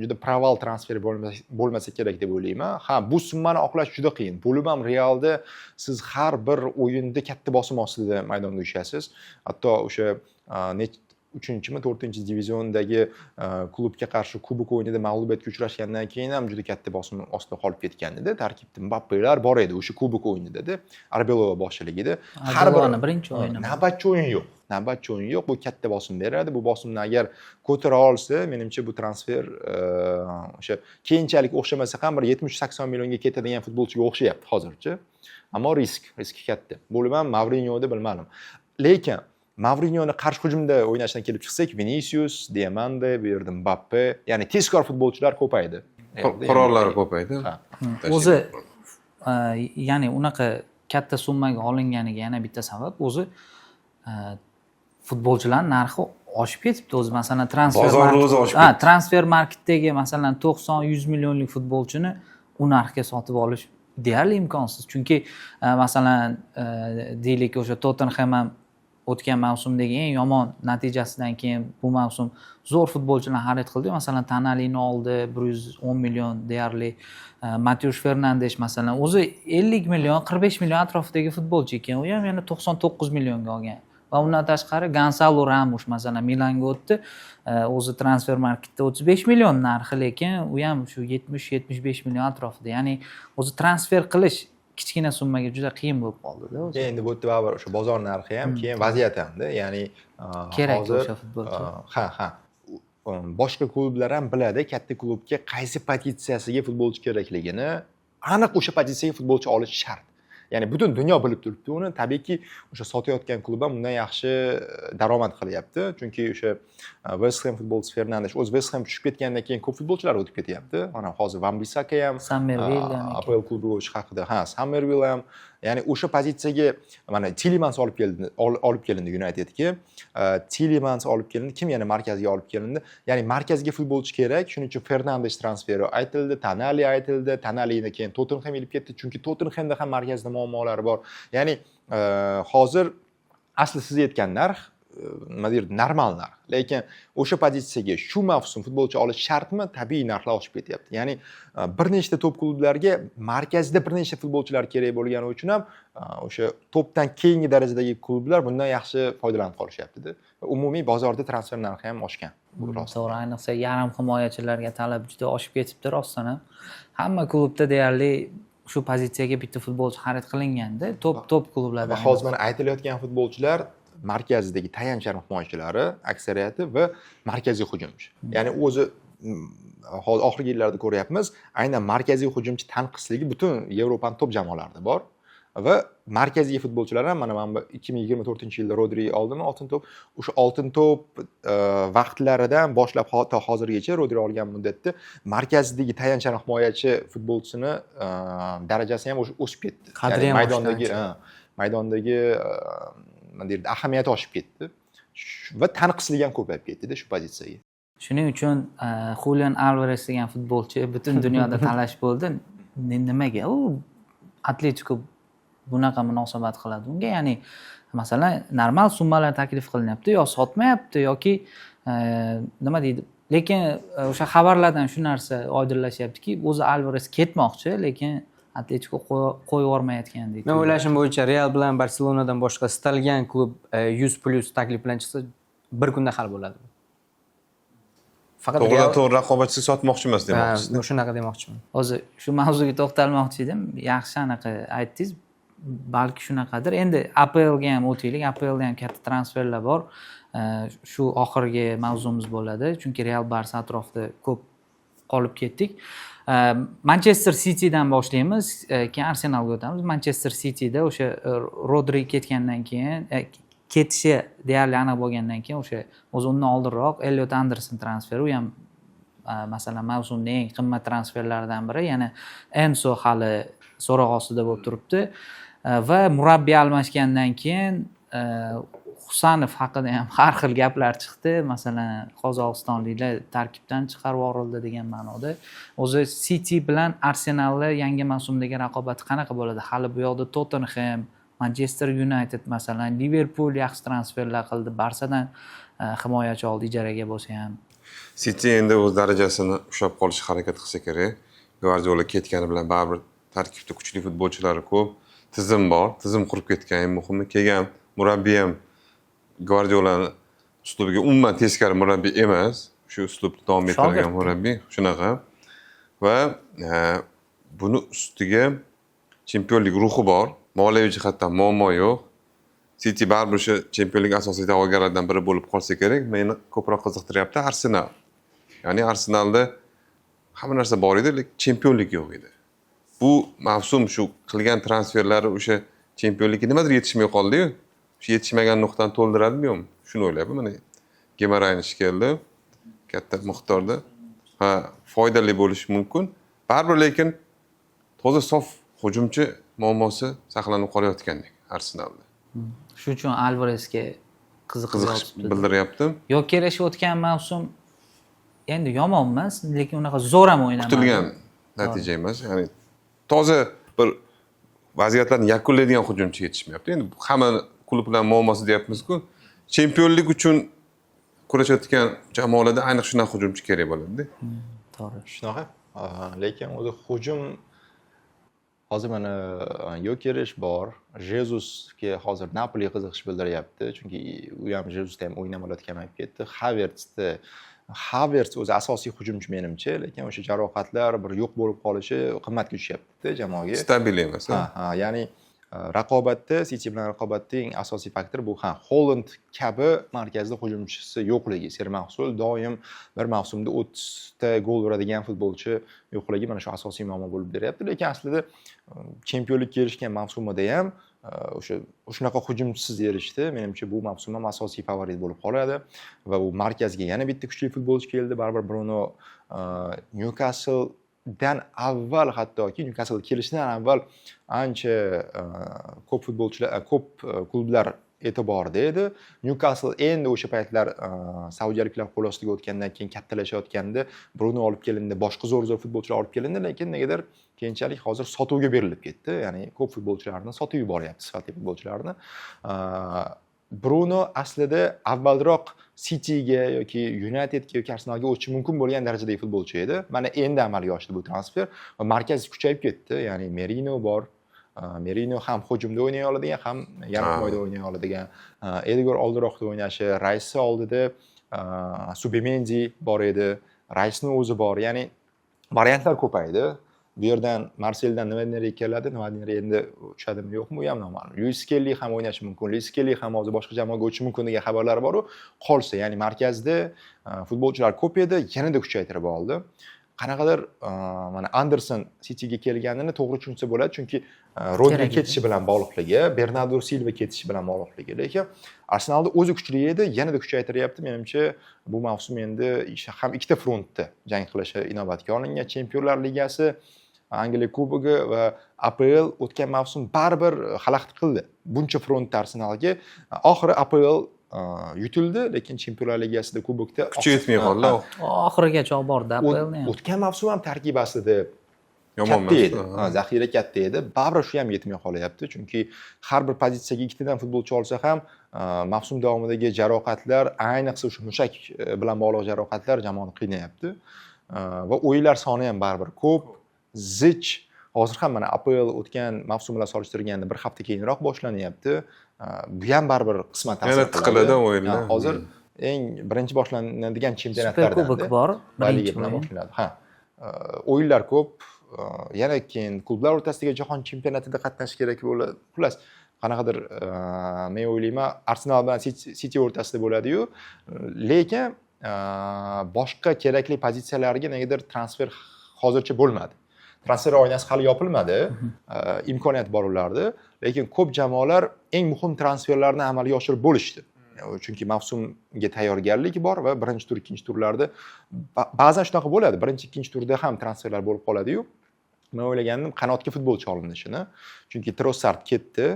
juda proval transferi bo'lmasa kerak deb o'ylayman. Bu summani oqlash juda qiyin. Bo'lib ham Realda siz har bir o'yinda katta bosim ostida maydonga tushasiz. Hatto o'sha 3-mi, 4-diviziondagi klubga qarshi kubok o'yinida mag'lubiyatga uchrashgandan keyin ham juda katta bosim ostida qolib ketgan-edi. Tarkibda Mbappelar bor edi o'sha kubok o'yinida-da, Arbeloa boshchiligida. Har bir birinchi o'yini. Navbatchi o'yin yo'q. Navbatchi o'yin yo'q. Bu katta bosim beradi. Bu bosimni agar ko'tara olsa, menimcha bu transfer o'sha keyinchalik o'xshamasa ham bir 70-80 millionga ketadigan futbolchiga o'xshayapti hozircha. Ammo riski katta. Bo'lib ham Mourinho'da bilmadim. Lekin Mourinho'ni qarshi hujumda o'ynashdan kelib chiqsak, Vinicius, Diamande, bu yerda Mbappe, ya'ni tezkor futbolchilar ko'paydi. Qurollari ko'paydi. O'zi ya'ni unaqa katta summaga olinganiga yana bitta sabab o'zi futbolchilar narxi oshib ketibdi. O'zi masalan transfer marketdagi masalan 90-100 millionlik futbolchini u narxga sotib olish deyarli imkonsiz. Chunki masalan deylik o'sha Tottenham ham o'tgan mavsumdagi eng yomon natijasidan keyin bu mavsum zo'r futbolchilarni xarid qildi. Masalan, Tonalini oldi, 110 million deyarli. Matiush Fernandes masalan o'zi 50 million, 45 million atrofidagi futbolchi ekan. U ham yana 99 millionga olgan. Va undan tashqari Gonzalo Ramos masalan Milanga o'tdi. O'zi transfer marketda 35 million narxi, lekin u ham shu 70-75 million atrofida. Ya'ni o'zi transfer qilish kichkina summaga juda qiyin bo'lib qoldi-da o'zi. Endi bu yerda baribir o'sha bozor narxi ham, keyin vaziyat hamda, ya'ni kerak o'sha futbolchi. boshqa klublar ham biladi katta klubga qaysi pozitsiyasiga futbolchi kerakligini, aniq o'sha pozitsiyaga futbolchi olish shart. Ya'ni butun dunyo bilib turibdi uni. Tabiiyki, o'sha sotayotgan klub ham undan yaxshi daromad qilyapti. Chunki o'sha West Ham futbolchisi Fernandes o'z West Ham tushib ketgandan keyin ko'p futbolchilar o'tib ketyapti. Mana hozir Van Bissaka ham, Somerville APL klubiga o'tish haqida. Somerville ham, ya'ni o'sha pozitsiyaga mana Tielemans olib kelindi Unitedga. Tielemans olib kelindi. Kim yana markazga olib kelindi? Ya'ni markazga futbolchi kerak. Shuning uchun Fernandes transferi aytildi, Tonali aytildi. Tonalini keyin Tottenham ilib ketdi. Chunki Tottenhamda ham markazda muammolari bor. Ya'ni hozir asli siz aytgan narx nima deydi, normal narx. Lekin o'sha pozitsiyaga shu mavsum futbolchi olish shartmi? Tabiiy narxlar oshib ketyapti. Ya'ni bir nechta top klublarga markazda bir nechta futbolchilar kerak bo'lgani uchun ham o'sha topdan keyingi darajadagi klublar bundan yaxshi foydalanib qolishyapti-da. Umumiy bozorda transfer narxi ham oshgan. Bu rost. To'g'ri, ayniqsa yarim himoyachilarga talab juda oshib ketibdi rostdan ham. Hamma klubda deyarli shu pozitsiyaga bitta futbolchi xarid qilinganda, top klublarda. Hozir mana aytilayotgan futbolchilar markazdagi tayanch himoyachilari aksariyati va markaziy hujumchi. Ya'ni o'zi oxirgi yillarda ko'ryapmiz, aynan markaziy hujumchi tanqisligi butun Yevropaning top jamoalarida bor. Va markaziy futbolchilar ham mana 2024-yilda Rodri oldimi oltin to'p. O'sha oltin to'p vaqtlaridan boshlab to hozirgacha Rodri olgan muddatda markazdagi tayanch himoyachi futbolchisini darajasi ham o'sib ketdi. Qadri ham maydondagi nima deydi, ahamiyati oshib ketdi. Va tanqisligi ham ko'payib ketdi-da shu pozitsiyaga. Shuning uchun Julian Alvarez degan futbolchi butun dunyoda talash bo'ldi. Nimaga? U Atletico bunaqa munosabat qiladi unga, ya'ni masalan normal summalar taklif qilinyapti, yo sotmayapti yoki nima deydi. Lekin o'sha xabarlardan shu narsa oydinlashyaptiki, o'zi Alvarez ketmoqchi, lekin Atletico qo'yib yubormayotgandek. Men o'ylashim bo'yicha Real bilan Barselonadan boshqa istalgan klub 100+ taklif bilan chiqsa bir kunda hal bo'ladi. Faqat to'g'ri raqobatchi sotmoqchi emas demoqchisiz. Ha, shunaqa demoqchiman. Hozir shu mavzuga to'xtalmoqchi edim. Yaxshi anaqa aytdingiz. Balki shunaqadir. Endi APLga ham o'taylik. APLda ham katta transferlar bor. Shu oxirgi mavzumiz bo'ladi. Chunki Real Barsa atrofida ko'p qolib ketdik. Manchester Citydan boshlaymiz, keyin Arsenalga o'tamiz. Manchester Cityda o'sha Rodri ketgandan keyin ketishi deyarli aniq bo'lgandan keyin o'sha o'zi undan oldinroq Elliot Anderson transferi, u ham masalan mavsumning eng qimmat transferlaridan biri. Yana Enzo hali so'roq ostida bo'lib turibdi va murabbiy almashgandan keyin Husanov haqida ham har xil gaplar chiqdi. Masalan, qozog'istonliklar tarkibdan chiqarib yuborildi degan ma'noda. O'zi City bilan Arsenalning yangi mavsumdagi raqobati qanaqa bo'ladi? Hali bu yoqda Tottenham, Manchester United masalan, Liverpool yaxshi transferlar qildi. Barsadan himoyachi oldi ijaraga bo'lsa ham. City endi o'z darajasini ushlab qolishga harakat qilsa kerak. Guardiola ketgani bilan baribir tarkibda kuchli futbolchilari ko'p, tizim bor, tizim qurib ketgan, eng muhimi kelgan murabbiy ham Guardiolani uslubiga umuman teskari murabbiy emas, shu uslubni davom ettirgan murabbiy shunaqa. Va buni ustiga chempionlik ruhi bor, moliyaviy jihatdan muammo yo'q. City baribir o'sha chempionlik asosiy da'vogarlaridan biri bo'lib qolsa kerak. Meni ko'proq qiziqtiryapti Arsenal. Ya'ni Arsenalda hamma narsa bor edi, lekin chempionlik yo'q edi. Bu mavsum shu qilgan transferlari o'sha chempionlikka nimadir yetishmay qoldi-yu. Shu yetishmagan nuqtani to'ldiradimi yo'qmi? Shuni o'ylayapman. Mana Gemaraynish keldi katta miqdorda. Foydali bo'lishi mumkin. Baribir lekin toza sof hujumchi muammosi saqlanib qolayotgandek Arsenalda. Shuning uchun Alvarezga qiziqish bildiryaptim. Yo, kelishayotgan mavsum endi yomon emas, lekin unaqa zo'r ham o'ynamadi. Kutilgan natija emas. Ya'ni toza bir vaziyatlarni yakunlaydigan hujumchi yetishmayapti. Endi hamma klublar muammosi deyapmiz-ku. Chempionlik uchun kurashayotgan jamoalarda ayniqsa shunaqa hujumchi kerak bo'ladi-da. To'g'ri. Shunaqa. Lekin o'zi hujum hozir mana Yokeresh bor. Jesusga hozir Napoli qiziqish bildiryapti, chunki u ham Jesusda ham o'ynamalari kamayib ketdi. Havertz o'zi asosiy hujumchi menimcha, lekin o'sha jarohatlar bir yo'q bo'lib qolishi qimmatga tushyapti jamoaga. Stabil emas. Ya'ni raqobatda City bilan raqobatda eng asosiy faktor bu Holland kabi markazda hujumchisi yo'qligi. Sermahsul doim bir mavsumda 30 ta gol uradigan futbolchi yo'qligi mana shu asosiy muammo bo'lib beryapti. Lekin aslida chempionlikka erishgan mavsumida ham shunaqa hujumchisiz erishdi. Menimcha bu mavsum ham asosiy favorit bo'lib qoladi va u markazga yana bitta kuchli futbolchi keldi. Baribir Bruno Newcastle dan avval, hattoki Newcastle kelishidan avval ancha ko'p futbolchilar, ko'p klublar e'tiborida edi. Newcastle endi o'sha paytlar saudiyaliklar qo'l ostiga o'tgandan keyin kattalashayotganda Bruno olib kelindi, boshqa zo'r futbolchilar olib kelindi, lekin negadir keyinchalik hozir sotuvga berilib ketdi. Ya'ni ko'p futbolchilarni sotib yuboryapti, sifatli futbolchilarni. Bruno aslida avvalroq Cityga yoki Unitedga yoki Arsenalga o'tishi mumkin bo'lgan darajadagi futbolchi edi. Mana endi amalga oshdi bu transfer va markaz kuchayib ketdi. Ya'ni Merino bor. Merino ham hujumda o'ynay oladigan, ham yarim himoyada o'ynay oladigan. Edgar oldinroqda o'ynashi, Raisni oldida Subimendi bor edi, Raisning o'zi bor. Ya'ni variantlar ko'paydi. Bu yerdan Marseldan nimadir keladi, nimadir endi tushadimi yo'qmi, bu ham noma'lum. Luis Kelly ham o'ynashi mumkin. Luis Kelly ham hozir boshqa jamoaga o'tishi mumkin degan xabarlar bor-ku, qolsa, ya'ni markazda futbolchilar ko'p edi, yanada kuchaytirib oldi. Qanaqadir mana Anderson Cityga kelganini to'g'ri tushunsa bo'ladi, chunki Rodri ketishi bilan bog'liqligi, Bernardo Silva ketishi bilan bog'liqligi. Lekin Arsenalda o'zi kuchli edi, yanada kuchaytiryapti. Menimcha bu mavsum endi ham ikkita frontda jang qilishi inobatga olingan. Chempionlar Ligasi, Angliya Kubogi va APL o'tgan mavsum baribir xalaqit qildi. Buncha frontda Arsenalga. Oxiri APL yutildi, lekin Chempionlar Ligasida Kubokda kuchi yetmay qoldi. Oxirigacha olib bordi APLni ham. O'tgan mavsum ham tarkib aslida yomon katta edi. Zaxira katta edi. Baribir shu ham yetmay qolyapti, chunki har bir pozitsiyaga ikkitadan futbolchi olsa ham mavsum davomidagi jarohatlar, ayniqsa o'sha mushak bilan bog'liq jarohatlar jamoani qiynayapti. Va o'yinlar soni ham baribir ko'p. Zich hozir ham mana APL o'tgan mavsum bilan solishtirganda bir hafta keyinroq boshlanyapti. Bu ham baribir qisman ta'sir qiladi. Tiqiladi o'yinlar. Hozir eng birinchi boshlanadigan chempionatlardan Superkubok bor, birinchi bilan boshlanadi. O'yinlar ko'p. Yana keyin klublar o'rtasidagi jahon chempionatida qatnashish kerak bo'ladi. Xullas, qanaqadir men o'ylayman Arsenal bilan City o'rtasida bo'ladi-yu, lekin boshqa kerakli pozitsiyalarga negadir transfer hozircha bo'lmadi. Transfer oynasi hali yopilmadi, imkoniyat bor ularda, lekin ko'p jamoalar eng muhim transferlarni amalga oshirib bo'lishdi. Chunki mavsumga tayyorgarlik bor va birinchi tur, ikkinchi turlarda ba'zan shunaqa bo'ladi. Birinchi, ikkinchi turda ham transferlar bo'lib qoladi-yu. Men o'ylagandim qanotga futbolchi olinishini. Chunki Trossard ketdi.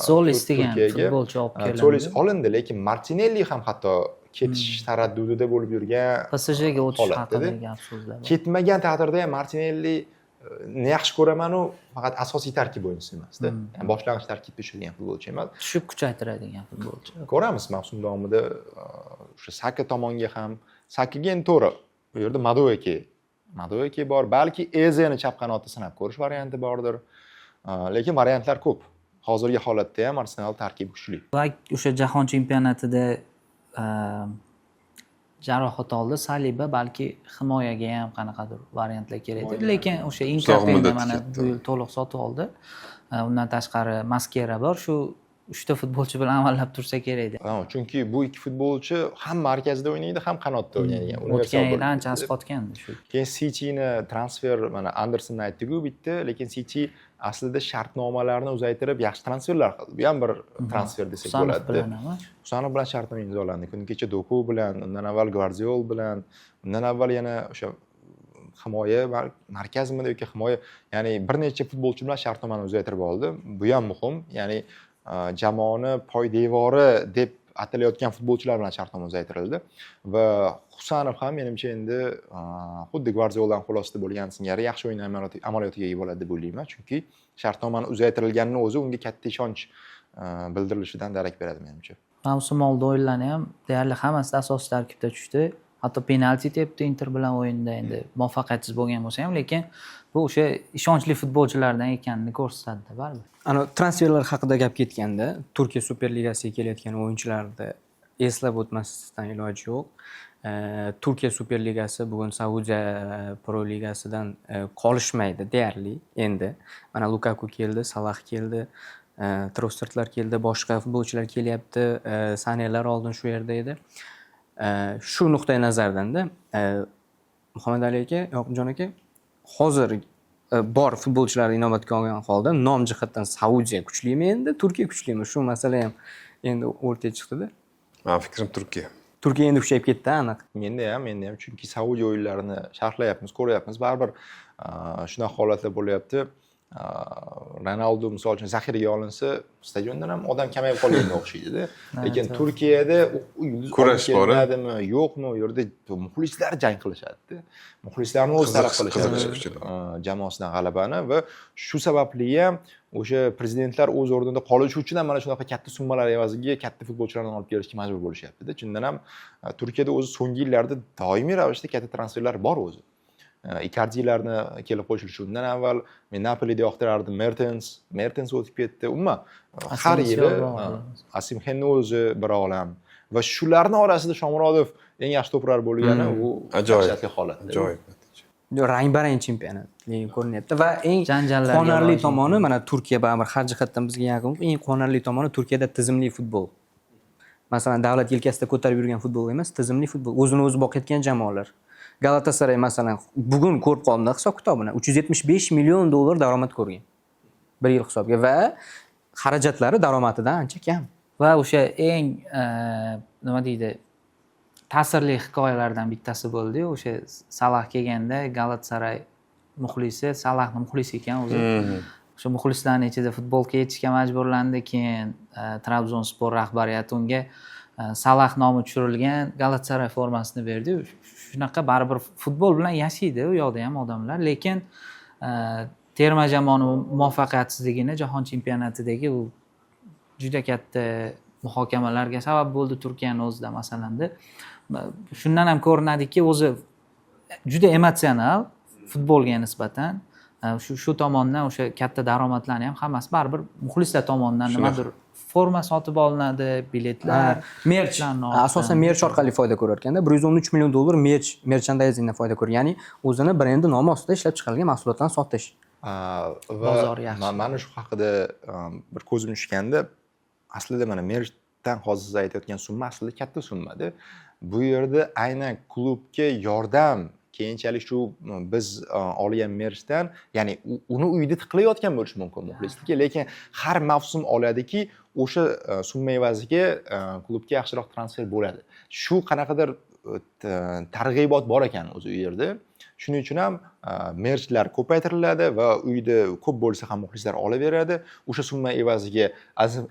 Zolis degan futbolchi olib kelindi. Zolis olindi, lekin Martinelli ham hatto ketish taraddudida bo'lib yurgan. PSJga o'tish haqida gap so'zlar bor. Ketmagan taqdirda ham Martinelli ni yaxshi ko'raman-u, faqat asosiy tarkib o'yinchisi emasda. Ya'ni boshlang'ich tarkibda tushadigan futbolchi emas. Tushib kuchaytiradigan futbolchi. Ko'ramiz mavsum davomida o'sha Saka tomonga ham, Sakaga endi to'g'ri, bu yerda Madueke bor, balki Ezeni chap qanotda sinab ko'rish varianti bordir. Lekin variantlar ko'p. Hozirgi holatda ham Arsenal tarkibi kuchli. Va o'sha jahon chempionatida jarohat oldi, Saliba, balki himoyaga ham qanaqadir variantlar kerak edi, lekin o'sha Interni mana bu yil to'liq sotib oldi. Undan tashqari Maskera bor, shu 3 ta futbolchi bilan amallab tursa kerak edi. Chunki bu ikki futbolchi ham markazda o'ynaydi, ham qanotda o'ynaydigan. O'tgan yil ancha asqotgandi shu. Keyin City'ni transfer mana Anderson aytdi-ku bitta, lekin City aslida shartnomalarni uzaytirib yaxshi transferlar qildi. Bu ham bir transfer desak bo'ladi. Husanov bilan shartnoma imzolandi. Kun kecha Doku bilan, undan avval Guardiol bilan, undan avval yana o'sha himoya markazimida yoki himoya, ya'ni bir necha futbolchi bilan shartnomani uzaytirib oldi. Bu ham muhim. Ya'ni jamoani poydevori deb atalayotgan futbolchilar bilan shartnoma uzaytirildi va Husanov ham menimcha endi xuddi Guardioldan xulosda bo'lgan singari yaxshi o'yin amaliyotiga ega bo'ladi deb o'ylayman, chunki shartnomani uzaytirilganini o'zi unga katta ishonch bildirilishidan darak beradi menimcha. Mavsum oldi o'yinlarni ham deyarli hammasi asosiy tarkibda tushdi. Hatto penalti tepdi Inter bilan o'yinda, endi muvaffaqiyatsiz bo'lgan bo'lsa ham, lekin bu o'sha ishonchli futbolchilardan ekanini ko'rsatadi, baribir. Transferlar haqida gap ketganda, Turkiya Superligasiga kelayotgan o'yinchilarni eslab o'tmasdan iloji yo'q. Turkiya Superligasi bugun Saudiya Pro Ligasidan qolishmaydi deyarli endi. Mana Lukaku keldi, Salah keldi, Trossardlar keldi, boshqa futbolchilar kelyapti, Sanelar oldin shu yerda edi. Shu nuqtai nazardanda Muhammadali aka, Yoqubjon aka, hozir bor futbolchilarni inobatga olgan holda nom jihatdan Saudiya kuchlimi endi, Turkiya kuchlimi? Shu masala ham endi o'rtaga chiqdi-da. Mening fikrim Turkiya. Turkiya endi kuchayib ketdi, aniq. Menda ham chunki Saudiya o'yinlarini sharhlayapmiz, ko'ryapmiz. Baribir shunaqa holatlar bo'lyapti. Ronaldo misol uchun zaxiraga olinsa, stadiondan ham odam kamayib qolganga o'xshaydi-da. Lekin Turkiyada yulduz kurash bor, bo'ladimi, yo'qmi, u yerda muxlislar jang qilishadi-da. Muxlislarni o'z talab qilishadi. Jamoasidan g'alabani va shu sababli ham o'sha prezidentlar o'z o'rnida qolishi uchun ham mana shunaqa katta summalar evaziga katta futbolchilarni olib kelishga majbur bo'lishyapti-da. Chundan ham Turkiyada o'zi so'nggi yillarda doimiy ravishda katta transferlar bor o'zi. Icardilarni kelib qo'shilishi undan avval men Napolida yoqtirardim, Mertens o'tib ketdi. Umuman har yili Asimxenni o'zi bir olam va shularning orasida Shomurodov eng yaxshi to'prar bo'lgani u ajoyib holat. Ajoyib. Rang-barang chempionat ko'rinyapti va eng qonarli tomoni mana Turkiya baribir har jihatdan bizga yaqin, eng qonarli tomoni Turkiyada tizimli futbol. Masalan, davlat yelkasida ko'tarib yurgan futbol emas, tizimli futbol, o'zini o'zi boqayotgan jamoalar. Galatasaray masalan bugun ko'rib qoldim hisob-kitobini, $375 million daromad ko'rgan. Bir yil hisobiga va xarajatlari daromadidan ancha kam. Va o'sha eng nima deydi, ta'sirli hikoyalardan bittasi bo'ldi. O'sha Salah kelganda Galatasaray muxlisi, Salahning muxlisi ekan o'zi. O'sha muxlislarning ichida futbolga yetishga majburlandi, keyin Trabzonspor rahbariyati unga Salah nomi tushirilgan Galatasaray formasini berdi. Shunaqa baribir futbol bilan yashaydi u yoqda ham odamlar, lekin terma jamoaning muvaffaqiyatsizligini jahon chempionatidagi u juda katta muhokamalarga sabab bo'ldi Turkiyaning o'zida masalanda. Shundan ham ko'rinadiki, o'zi juda emotsional futbolga nisbatan shu tomondan o'sha katta daromadlarni ham hammasi baribir muxlislar tomonidan nimadir forma sotib olinadi, biletlar, merch, asosan merch orqali foyda ko'rar ekanda. $113 million merchandisingdan foyda ko'rgan. Ya'ni o'zini brendi nomi ostida ishlab chiqarilgan mahsulotlarni sotish. Bozor yaxshi. Mana shu haqida bir ko'zim tushganda, aslida mana merchdan hozir siz aytayotgan summa aslida katta summa-da. Bu yerda aynan klubga yordam, keyinchalik shu biz olgan merchdan, ya'ni uni uyda tiqlayotgan bo'lishi mumkin muxlislarga, lekin har mavsum oladiki, o'sha summa evaziga klubga yaxshiroq transfer bo'ladi. Shu qanaqadir targ'ibot bor ekan o'zi u yerda. Shuning uchun ham merchlar ko'paytiriladi va uyda ko'p bo'lsa ham muxlislar olaveradi. O'sha summa evaziga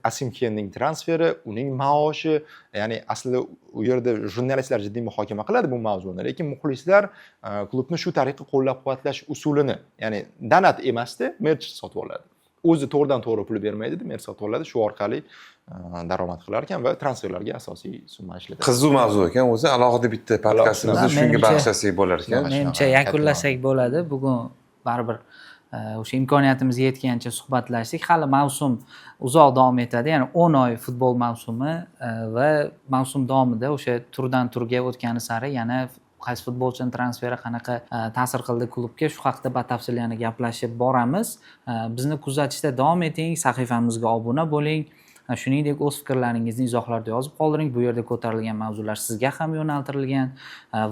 Asimxenning transferi, uning maoshi, ya'ni aslida u yerda jurnalistlar jiddiy muhokama qiladi bu mavzuni, lekin muxlislar klubni shu tariqa qo'llab-quvvatlash usulini, ya'ni donat emasda merch sotib oladi. O'zi to'g'ridan-to'g'ri pul bermaydi, merch sotib oladi, shu orqali daromad qilar ekan va transferlarga asosiy summa ishlatadi. Qiziq mavzu ekan, o'zi alohida bitta podkastimizni shunga bag'ishlasak bo'lar ekan. Menimcha yakunlasak bo'ladi. Bugun baribir o'sha imkoniyatimiz yetgancha suhbatlashdik. Hali mavsum uzoq davom etadi, ya'ni 10 oy futbol mavsumi va mavsum davomida o'sha turdan turga o'tgani sari yana qaysi futbolchining transferi qanaqa ta'sir qildi klubga, shu haqida batafsil yana gaplashib boramiz. Bizni kuzatishda davom eting, sahifamizga obuna bo'ling. Shuningdek, o'z fikrlaringizni izohlarda yozib qoldiring. Bu yerda ko'tarilgan mavzular sizga ham yo'naltirilgan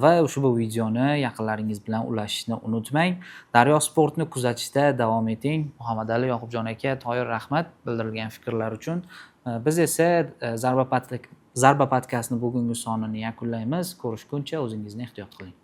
va ushbu videoni yaqinlaringiz bilan ulashishni unutmang. Daryo Sportni kuzatishda davom eting. Muhammadali Yoqubjon aka, Toyir rahmat bildirilgan fikrlar uchun. Biz esa Zarba podkastni bugungi sonini yakunlaymiz. Ko'rishguncha o'zingizni ehtiyot qiling.